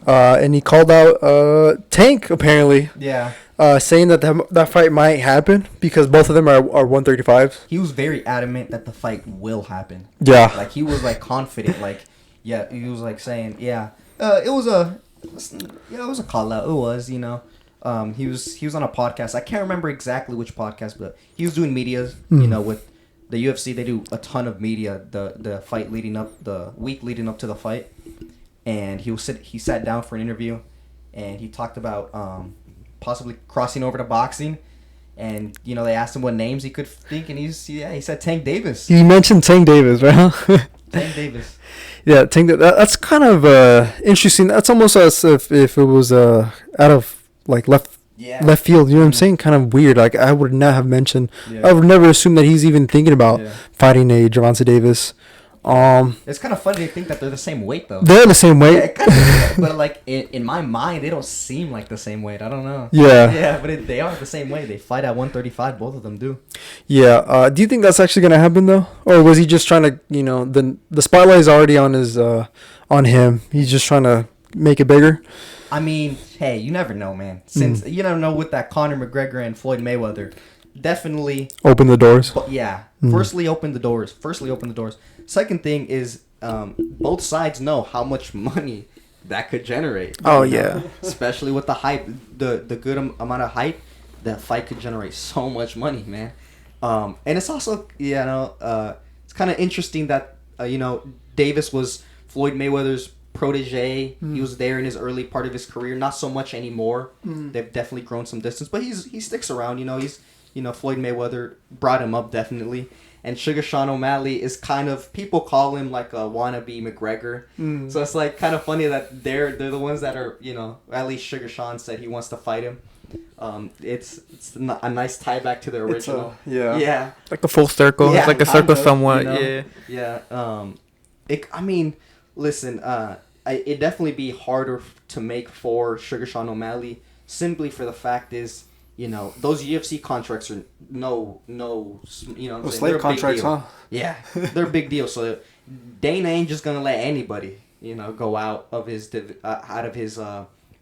And he called out Tank, apparently. Yeah. Saying that fight might happen because both of them are 135s. He was very adamant that the fight will happen. Yeah. Like, he was, like, confident. Like, yeah, he was, like, saying, it was a call out. It was, he was on a podcast. I can't remember exactly which podcast, but he was doing media, with the UFC. They do a ton of media the fight the week leading up to the fight. And he sat down for an interview, and he talked about possibly crossing over to boxing. And they asked him what names he could think, and he said Tank Davis. He mentioned Tank Davis, right? Tank Davis. Yeah, Tank. That's kind of interesting. That's almost as if it was out of like left field. You know what I'm saying? Kind of weird. Like, I would not have mentioned. Yeah. I would never assume that he's even thinking about fighting a Gervonta Davis. It's kind of funny to think that they're the same weight, though. They're the same weight. Yeah, but like in my mind, they don't seem like the same weight. I don't know. Yeah. Yeah, but they are the same weight. They fight at 135. Both of them do. Yeah. Do you think that's actually gonna happen though, or was he just trying to, the spotlight is already on on him? He's just trying to make it bigger. I mean, hey, you never know, man. Since you never know with that Conor McGregor and Floyd Mayweather, definitely open the doors. Yeah. Firstly, open the doors. Second thing is, both sides know how much money that could generate. Oh yeah. Especially with the hype, the good amount of hype, that fight could generate so much money, man. And it's also, it's kind of interesting that Davis was Floyd Mayweather's protege. He was there in his early part of his career. Not so much anymore. They've definitely grown some distance, but he sticks around. He's Floyd Mayweather brought him up definitely. And Sugar Sean O'Malley is kind of, people call him like a wannabe McGregor. So it's like kind of funny that they're the ones that are, at least Sugar Sean said he wants to fight him. It's a nice tie back to the original. Yeah. Like a full circle. Yeah, it's like a circle somewhat. Yeah. I mean, listen, it'd definitely be harder to make for Sugar Sean O'Malley, simply for the fact is, those UFC contracts are slave contracts, huh? Yeah, they're a big deal. So Dana ain't just gonna let anybody, go out of his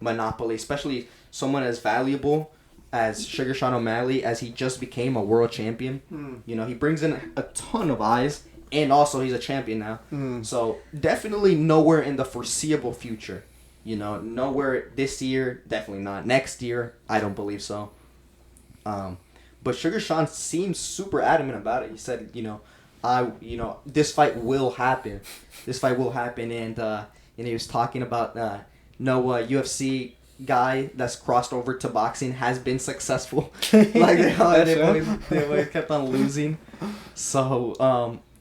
monopoly, especially someone as valuable as Sugar Sean O'Malley, as he just became a world champion. He brings in a ton of eyes, and also he's a champion now. So definitely nowhere in the foreseeable future. Nowhere this year, definitely not. Next year, I don't believe so. But Sugar Sean seems super adamant about it. He said, this fight will happen. This fight will happen, and he was talking about no UFC guy that's crossed over to boxing has been successful. Like they always kept on losing. So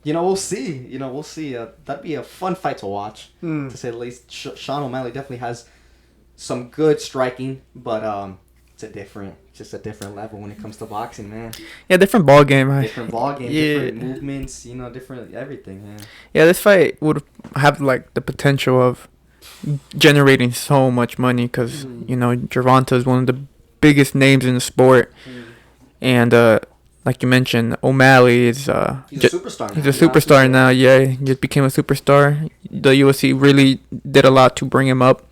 we'll see. We'll see. That'd be a fun fight to watch, to say the least. Sean O'Malley definitely has some good striking, but it's a different level when it comes to boxing, man. Yeah, different ball game. Different movements, different everything, man. Yeah, this fight would have like the potential of generating so much money because Gervonta is one of the biggest names in the sport, and like you mentioned, O'Malley is he's a superstar now. He's a superstar now. Yeah, he just became a superstar. The UFC really did a lot to bring him up,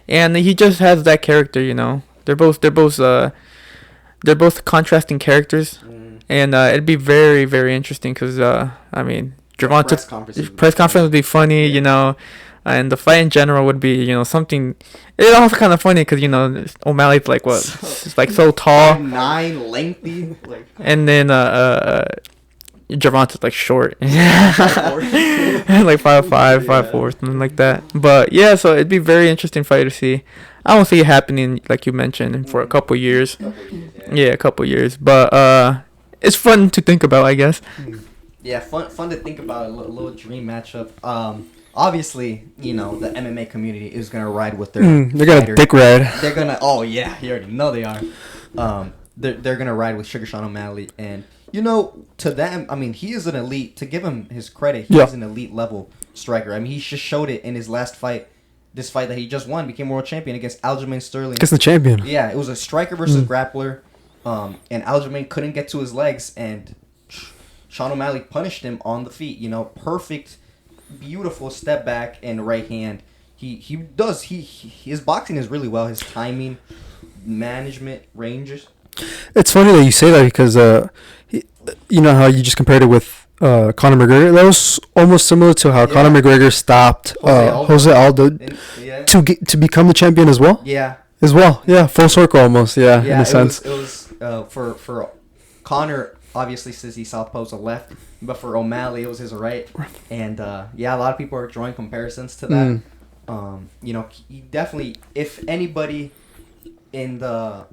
and he just has that character. They're both contrasting characters, and it'd be very, very interesting because Gervonta's press conference would be funny, and the fight in general would be something. It's also kind of funny because O'Malley's like what, it's like so tall, 5'9", lengthy, like, and then Gervonta's like short, like 5'5", 5'4", something like that. But yeah, so it'd be very interesting fight to see. I don't see it happening like you mentioned for a couple years. A couple years. But it's fun to think about, I guess. Yeah, fun to think about, a little dream matchup. Obviously, the MMA community is gonna ride with their. They're gonna dick ride. They're gonna. Oh yeah, you already know they are. They're gonna ride with Sugar Sean O'Malley, and to them, he is an elite. To give him his credit, he's an elite level striker. He just showed it in his last fight. This fight that he just won, became world champion against Aljamain Sterling. Against the champion. Yeah, it was a striker versus grappler, and Aljamain couldn't get to his legs, and Sean O'Malley punished him on the feet. Perfect, beautiful step back and right hand. His boxing is really well. His timing, management, ranges. It's funny that you say that because how you just compared it with Conor McGregor. That was almost similar to how Conor McGregor stopped Jose Aldo to become the champion as well. Yeah. As well, yeah, full circle almost. Yeah, in a sense. It was for Conor, obviously says he southpaw's a left, but for O'Malley it was his right, and a lot of people are drawing comparisons to that. He definitely, if anybody in the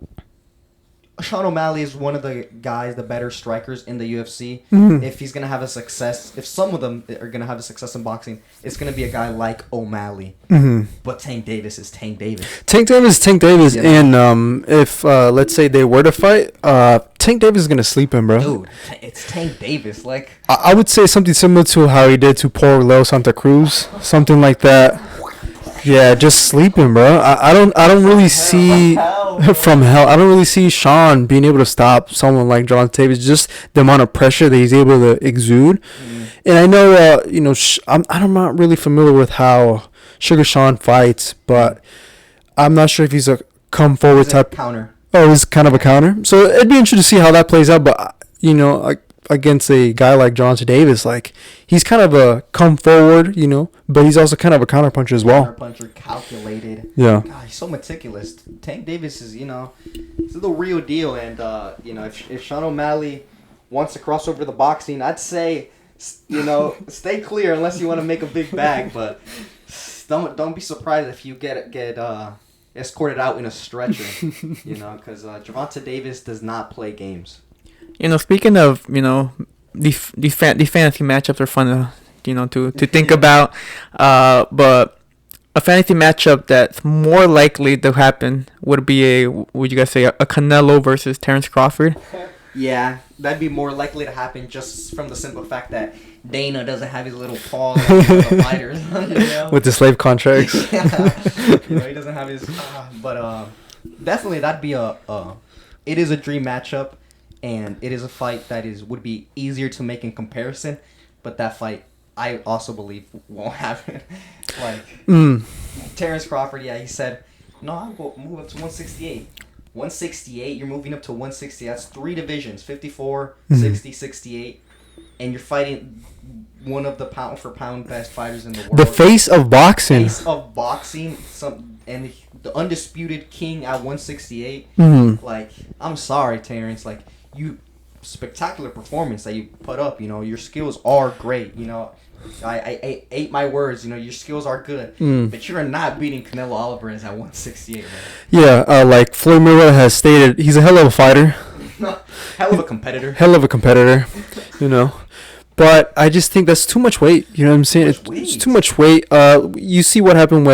Sean O'Malley is one of the guys, the better strikers in the UFC. If he's going to have a success, if some of them are going to have a success in boxing, it's going to be a guy like O'Malley. But Tank Davis is Tank Davis. Tank Davis. And if, let's say they were to fight, Tank Davis is going to sleep him, bro. Dude, it's Tank Davis. Like, I would say something similar to how he did to poor Leo Santa Cruz. Something like that. Yeah, just sleeping, bro. I don't really see from hell. I don't really see Sean being able to stop someone like Gervonta Davis. Just the amount of pressure that he's able to exude. And I know, I'm not really familiar with how Sugar Sean fights, but I'm not sure if he's a come forward type counter. Oh, he's kind of a counter. So it'd be interesting to see how that plays out. But against a guy like Gervonta Davis, like, he's kind of a come forward, but he's also kind of a counter puncher as well. Counter puncher, calculated. Yeah. God, he's so meticulous. Tank Davis is, he's the real deal. And, if Sean O'Malley wants to cross over the boxing, I'd say, stay clear unless you want to make a big bag. But don't be surprised if you get escorted out in a stretcher, because Gervonta Davis does not play games. Speaking of, these fantasy matchups are fun to think about. But a fantasy matchup that's more likely to happen would be would you guys say, a Canelo versus Terrence Crawford? Yeah, that'd be more likely to happen just from the simple fact that Dana doesn't have his little paw like the fighters. With the slave contracts. He doesn't have his... but definitely that'd be it is a dream matchup. And it is a fight that would be easier to make in comparison, but that fight I also believe won't happen. Terrence Crawford, he said, no, I'll move up to 168. 168, you're moving up to 160. That's 3 divisions, 54, 60, 68, and you're fighting one of the pound for pound best fighters in the world. The face of boxing. And the undisputed king at 168. Mm-hmm. Like, I'm sorry, Terrence. Like, spectacular performance that you put up. You know, your skills are great. You know, I ate my words. You know, your skills are good, but you're not beating Canelo Alvarez at 168, man. Yeah, like Floyd Mayweather has stated, he's a hell of a fighter. Hell of a competitor. Hell of a competitor, you know. But I just think that's too much weight. You know what I'm saying? It's too much weight. You see what happened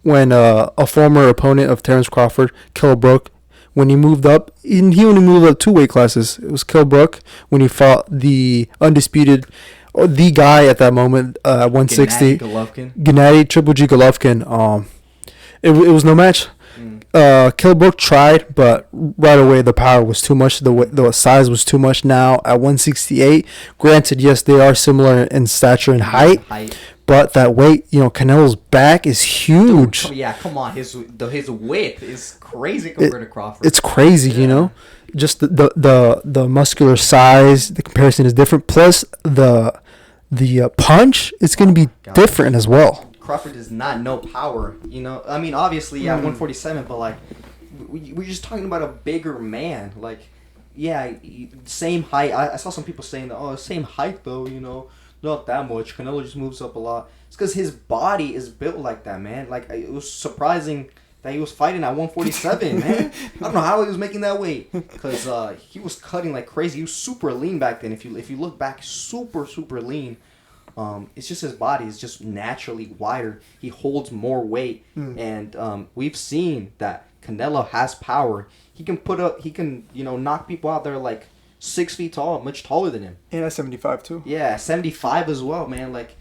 when a former opponent of Terrence Crawford, Kell Brook, when he moved up, and he only moved up 2 weight classes. It was Kell Brook when he fought the undisputed, or the guy at that moment, 160. Gennady Triple G Golovkin. It was no match. Kell Brook tried, but right away the power was too much. The size was too much. Now at 168, granted, yes, they are similar in stature and height. But that weight, you know, Canelo's back is huge. Dude, yeah, come on. His width is crazy compared to Crawford. It's crazy, you know. Just the muscular size, the comparison is different. Plus the punch, it's going to be different as well. Crawford does not know power, you know. I mean, obviously, 147, but like, we're just talking about a bigger man. Like, yeah, same height. I saw some people saying that, oh, same height though, you know, not that much. Canelo just moves up a lot. It's because his body is built like that, man. Like, it was surprising that he was fighting at 147, man. I don't know how he was making that weight, because he was cutting like crazy. He was super lean back then. If you look back, super lean. It's just his body is just naturally wider. He holds more weight, and we've seen that Canelo has power. He can knock people out there like 6 feet tall, much taller than him. And at 75 too. Yeah, 75 as well, man. Like,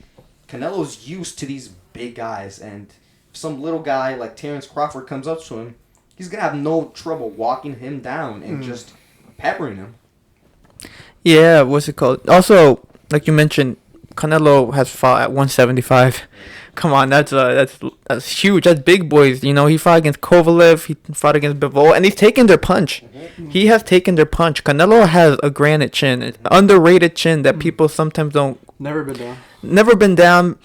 Canelo's used to these big guys, and if some little guy like Terrence Crawford comes up to him, he's gonna have no trouble walking him down and just peppering him. Yeah, what's it called? Also, like you mentioned, Canelo has fought at 175. Come on, that's huge. That's big boys. You know, he fought against Kovalev. He fought against Bivol, and he's taken their punch. He has taken their punch. Canelo has a granite chin, an underrated chin that people sometimes don't. Never been down. Never been down.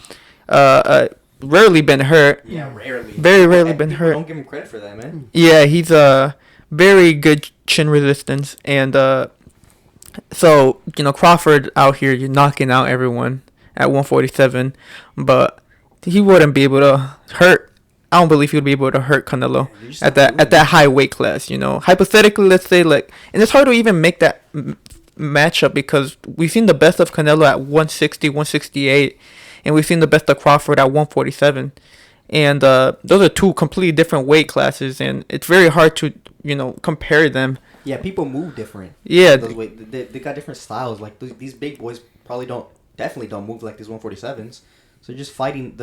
Rarely been hurt. Yeah, rarely. Very rarely been hurt. Don't give him credit for that, man. Yeah, he's a very good chin resistance, and so, you know, Crawford out here, you're knocking out everyone at 147, but he wouldn't be able to hurt. I don't believe he would be able to hurt Canelo at that high weight class, you know. Hypothetically, let's say, like, and it's hard to even make that matchup because we've seen the best of Canelo at 160, 168, and we've seen the best of Crawford at 147. And those are 2 completely different weight classes, and it's very hard to, you know, compare them. Yeah, people move different. Yeah. They got different styles. Like, these big boys definitely don't move like these 147s. So the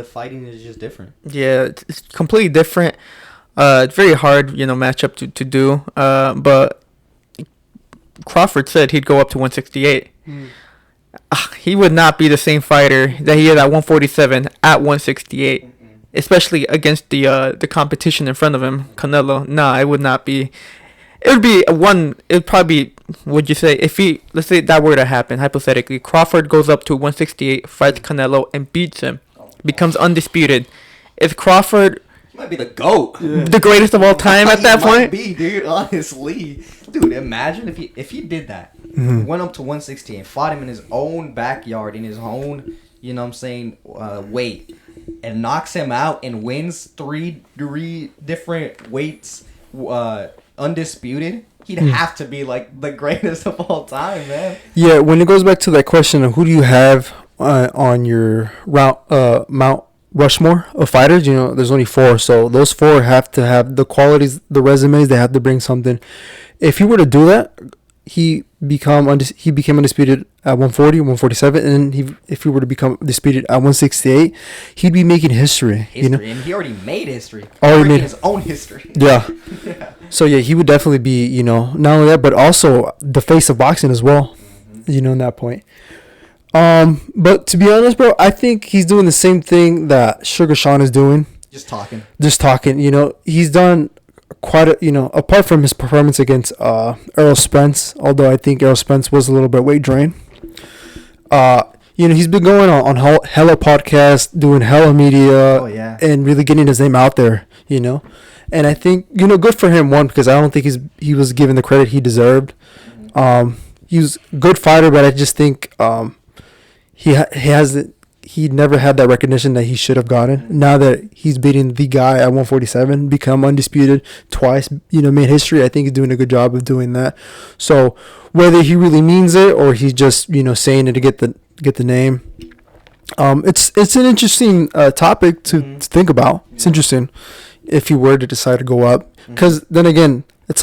fighting is just different. Yeah, it's completely different. It's very hard, you know, matchup to do. But Crawford said he'd go up to 168. He would not be the same fighter that he is at 147 at 168. Especially against the competition in front of him, Canelo. Nah, it would not be. It'd probably be, would you say, let's say that were to happen, hypothetically, Crawford goes up to 168, fights Canelo, and beats him, becomes undisputed. Is Crawford... He might be the GOAT. Yeah. The greatest of all time at that point? He might be, dude, honestly. Dude, imagine if he did that. Went up to 160 and fought him in his own backyard, in his own, you know what I'm saying, weight, and knocks him out and wins three different weights, undisputed. He'd have to be like the greatest of all time, man. Yeah, when it goes back to that question of who do you have on your Mount Rushmore of fighters, you know, there's only 4, so those 4 have to have the qualities, the resumes. They have to bring something. If he were to do that, he became undisputed at 140, 147, and if he were to become undisputed at 168, he'd be making history. You know? And he already made history. Already made his own history. Yeah. So yeah, he would definitely be, you know, not only that, but also the face of boxing as well. You know, in that point. But to be honest, bro, I think he's doing the same thing that Sugar Sean is doing. Just talking. You know, he's done quite a, you know, apart from his performance against Errol Spence, although I think Errol Spence was a little bit weight drain. You know, he's been going on hella podcasts, doing hella media, and really getting his name out there, you know. And I think, you know, good for him, one, because I don't think he was given the credit he deserved. he was a good fighter, but I just think he never had that recognition that he should have gotten. Now that he's beating the guy at 147, become undisputed twice, made history. I think he's doing a good job of doing that. So whether he really means it or he's just saying it to get the name, it's an interesting topic to think about. It's interesting if he were to decide to go up, because then again, it's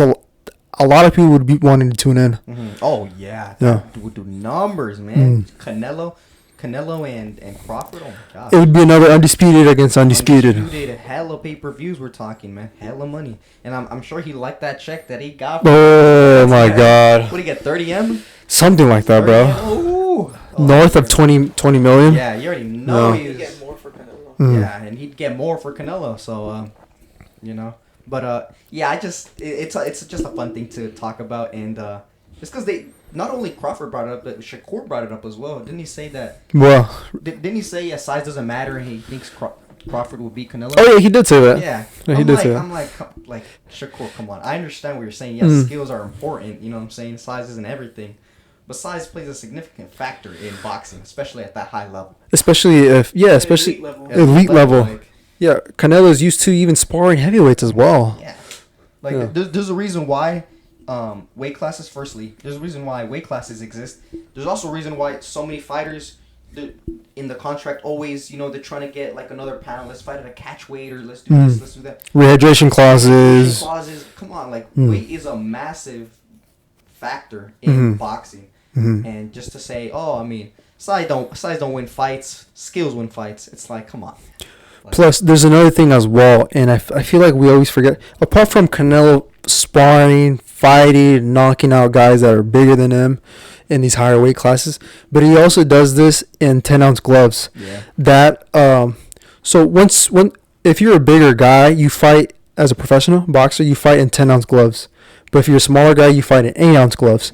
a lot of people would be wanting to tune in. Oh yeah, would do numbers, man. Canelo and Crawford. Oh my god, it would be another undisputed against undisputed. Hella pay-per-views we're talking, man. Hella money, and I'm sure he liked that check that he got. Oh my god, what did he get? 30M? Something like that, bro. Oh, north of 20 million. Yeah, you already know. He'd get more for Canelo. Yeah, and he'd get more for Canelo. So, But yeah, it's just a fun thing to talk about, and just because they not only Crawford brought it up, but Shakur brought it up as well. Didn't he say that? Well, didn't he say size doesn't matter, and he thinks Crawford will beat Canelo? Oh yeah, he did say that. Yeah, he did say that. I'm like Shakur, come on. I understand what you're saying. Yes, skills are important. You know what I'm saying? Size isn't everything. But size plays a significant factor in boxing, especially at that high level. Especially elite level. Yeah, Canelo's used to even sparring heavyweights as well. Yeah. There's a reason why weight classes, firstly, there's a reason why weight classes exist. There's also a reason why so many fighters in the contract always, they're trying to get like another pound. Let's fight at a catch weight, or let's do this, let's do that. Rehydration clauses. Come on, weight is a massive factor in boxing. And just to say, size don't win fights, skills win fights. It's like, come on. Plus, there's another thing as well, and I feel like we always forget. Apart from Canelo sparring, fighting, knocking out guys that are bigger than him in these higher weight classes, but he also does this in 10-ounce gloves. Yeah. That so if you're a bigger guy, you fight as a professional boxer, you fight in 10-ounce gloves. But if you're a smaller guy, you fight in 8-ounce gloves.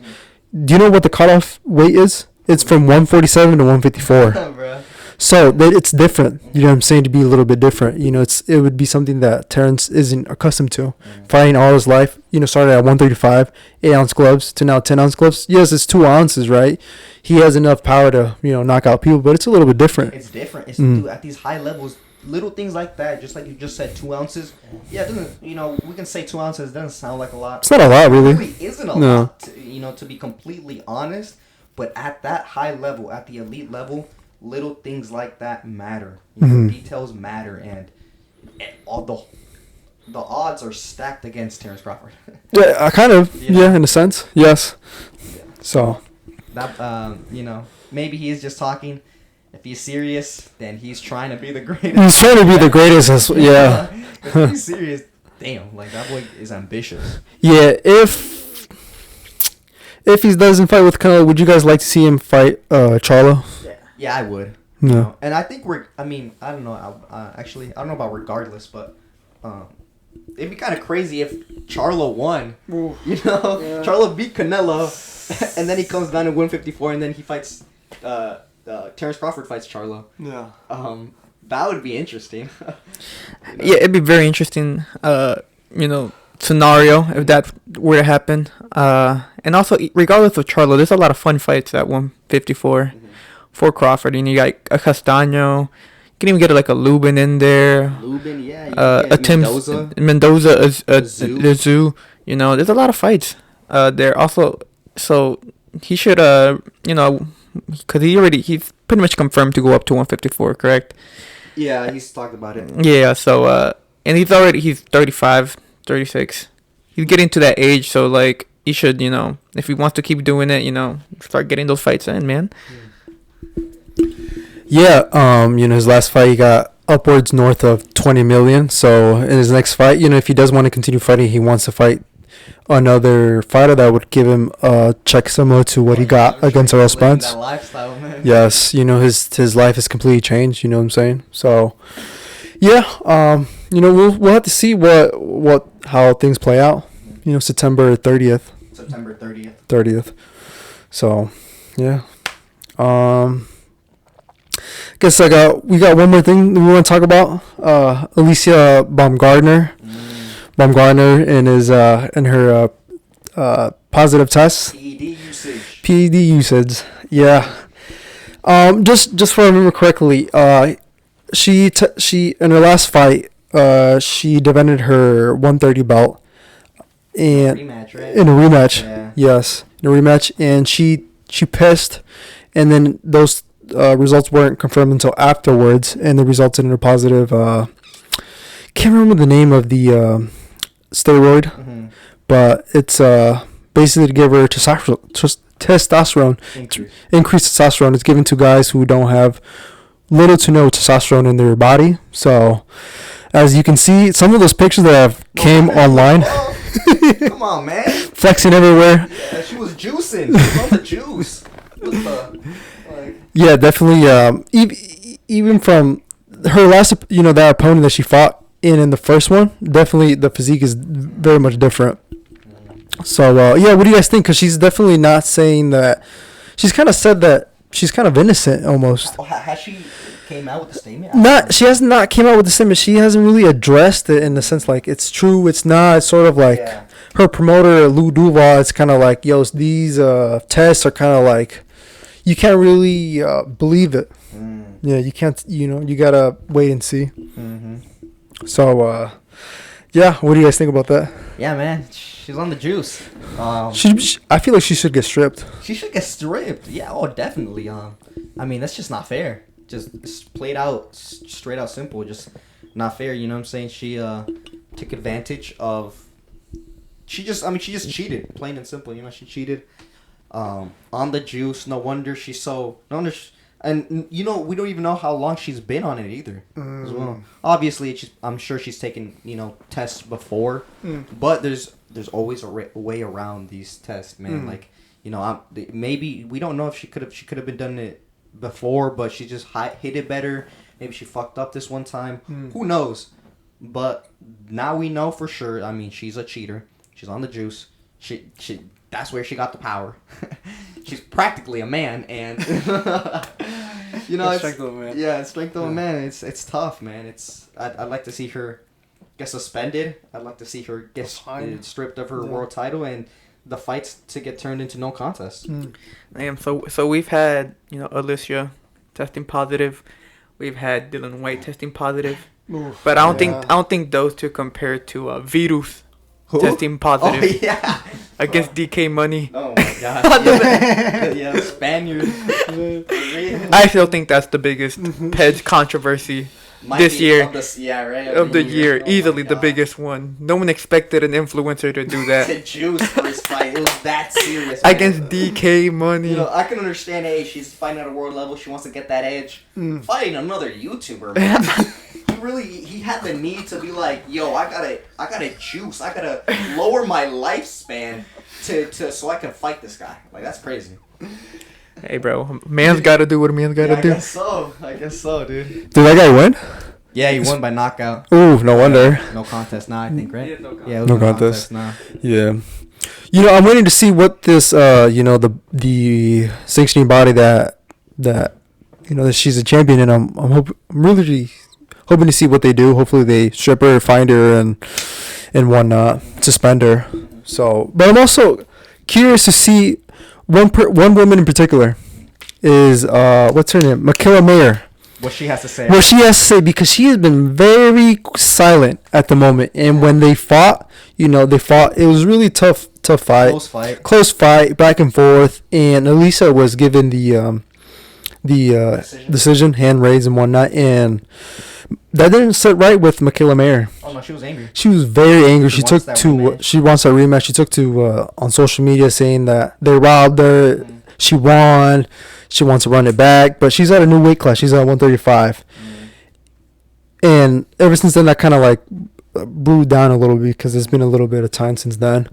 Do you know what the cutoff weight is? It's from 147 to 154. So it's different. You know what I'm saying? To be a little bit different. It would be something that Terrence isn't accustomed to. Fighting all his life, started at 135, 8-ounce gloves to now 10-ounce gloves. Yes, it's 2 ounces, right? He has enough power to, knock out people, but it's a little bit different. It's different. It's at these high levels, little things like that, just like you just said, 2 ounces. Yeah, it doesn't, we can say 2 ounces doesn't sound like a lot. It's not a lot, really. It really isn't a lot, to be completely honest. But at that high level, at the elite level, little things like that matter. Details matter, and all the odds are stacked against Terrence Crawford. Yeah, kind of. Yeah, in a sense. Yes. Yeah. So that maybe he is just talking. If he's serious, then he's trying to be the greatest. He's trying to be the greatest. Yeah. If he's serious, damn, that boy is ambitious. Yeah. If he doesn't fight with Canelo, would you guys like to see him fight Charlo? Yeah, I would. No. And I think I don't know. Actually, I don't know about regardless, but it'd be kind of crazy if Charlo won. Ooh. Charlo beat Canelo, and then he comes down to 154, and then he fights. Terrence Crawford fights Charlo. Yeah. That would be interesting. Yeah, it'd be very interesting. Scenario if that were to happen. And also, regardless of Charlo, there's a lot of fun fights at 154 for Crawford. And you got a Castaño. You can even get a Lubin in there. Lubin, yeah. A Mendoza, a Zoo. There's a lot of fights there. Also, so he should, because he's pretty much confirmed to go up to 154, correct? Yeah, he's talked about it. Yeah, so, and he's 35, 36. He's getting to that age, so, he should, if he wants to keep doing it, start getting those fights in, man. Yeah, his last fight, he got upwards north of 20 million. So, in his next fight, if he does want to continue fighting, he wants to fight another fighter that would give him a check similar to what he got against Errol Spence. That lifestyle, man. Yes, his life has completely changed. You know what I'm saying? So, yeah, we'll have to see how things play out. September 30th. September 30th. So, yeah. Guess we got one more thing that we want to talk about. Alycia Baumgarner. Baumgarner in her positive test. PED usage. PED usage. Yeah. Just if I remember correctly, she in her last fight, she defended her 130 belt, and Rematch, right? in a rematch. Yeah. Yes, in a rematch, and she pissed, and then those results weren't confirmed until afterwards, and they resulted in a positive. Can't remember the name of the steroid, but it's basically to give her testosterone, increased testosterone. It's given to guys who don't have little to no testosterone in their body. So, as you can see, some of those pictures that have came online, Come on, man. flexing everywhere. Yeah, she was juicing. She was on the juice. Yeah, definitely. Even from her last, that opponent that she fought in the first one, definitely the physique is very much different. So, yeah, what do you guys think? Because she's definitely not saying that. She's kind of said that she's kind of innocent almost. Has she came out with the statement? She has not came out with the statement. She hasn't really addressed it in the sense like it's true, it's not. It's sort of like her promoter Lou Duval. It's kind of like, yo, these tests are kind of like you can't really believe it. Yeah, you can't. You gotta wait and see. So, yeah, what do you guys think about that? Yeah, man, she's on the juice. I feel like she should get stripped. She should get stripped. Yeah, oh, definitely. I mean, that's just not fair. Just played out, straight out simple. Just not fair. You know what I'm saying? She took advantage of. She just cheated, plain and simple. She cheated. On the juice. No wonder she's so. No wonder. And we don't even know how long she's been on it either. As well. Obviously, I'm sure she's taken tests before, but there's always a way around these tests, man. Like maybe we don't know if she could have been done it before, but she just hit it better. Maybe she fucked up this one time. Who knows? But now we know for sure. I mean, she's a cheater. She's on the juice. She that's where she got the power. She's practically a man, and strength of a man. Yeah, strength of a man. It's tough, man. I'd like to see her get suspended. I'd like to see her get stripped of her world title and the fights to get turned into no contest. Damn. So we've had Alycia testing positive. We've had Dillian Whyte testing positive. But I don't think those two compare to Virus. Who? Testing positive. Oh, yeah. Against DK Money. Oh, my God. Yeah, Spaniard. I still think that's the biggest Peds controversy this year. Of the year. Oh, easily the biggest one. No one expected an influencer to do that. To juice for his fight. It was that serious. Against DK Money. I can understand, hey, she's fighting at a world level. She wants to get that edge. Fighting another YouTuber, man. He had the need to be like, yo, I gotta juice. I gotta lower my lifespan so I can fight this guy. Like, that's crazy. Hey, bro, man's gotta do what a man's gotta do. I guess so, dude. Did that guy win? Yeah, he won by knockout. Ooh, no wonder. No contest now, I think, right? Yeah, no it was no contest now. Yeah. I'm waiting to see what this, the sanctioning body that she's a champion, and I'm really hoping to see what they do. Hopefully they strip her, find her, and whatnot, suspend her. So, but I'm also curious to see one woman in particular is what's her name, Makila Mayer. What she has to say. What she has to say, because she has been very silent at the moment, and when they fought, it was really tough fight. Close fight, back and forth, and Alycia was given the decision, hand raised and whatnot, and that didn't sit right with Makila Mayer. Oh no, she was angry. She was very angry. She wants that rematch. She took to on social media saying that they robbed her. She won. She wants to run it back, but she's at a new weight class. She's at 135. And ever since then, that kind of like brewed down a little bit because it's been a little bit of time since then.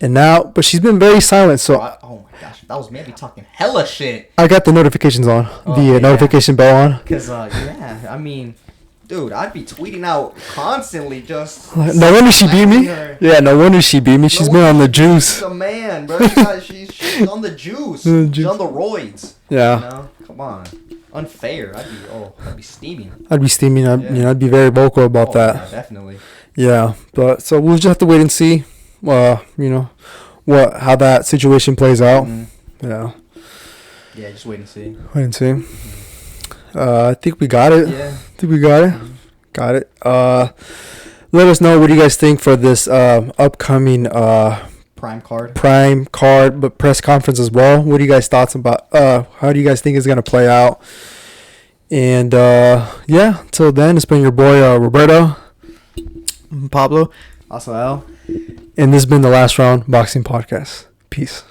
And now, but she's been very silent. So, oh my gosh, that was maybe talking hella shit. I got the notifications on, notification bell on. Because I mean, dude, I'd be tweeting out constantly just. No wonder she beat me. Yeah, no wonder she beat me. She's been on the juice. She's a man, bro. She's on the juice. She's on the roids. Yeah. Come on. Unfair. I'd be steaming. I'd be very vocal about that. Yeah, definitely. Yeah, but so we'll just have to wait and see, how that situation plays out. Yeah. Yeah, just wait and see. Wait and see. I think we got it. Yeah. I think we got it. Got it. Let us know what do you guys think for this upcoming Prime card. but press conference as well. What are you guys' thoughts about? How do you guys think it's gonna play out? And yeah, till then, it's been your boy Roberto, Pablo. Also, L. and this has been the Last Round Boxing Podcast. Peace.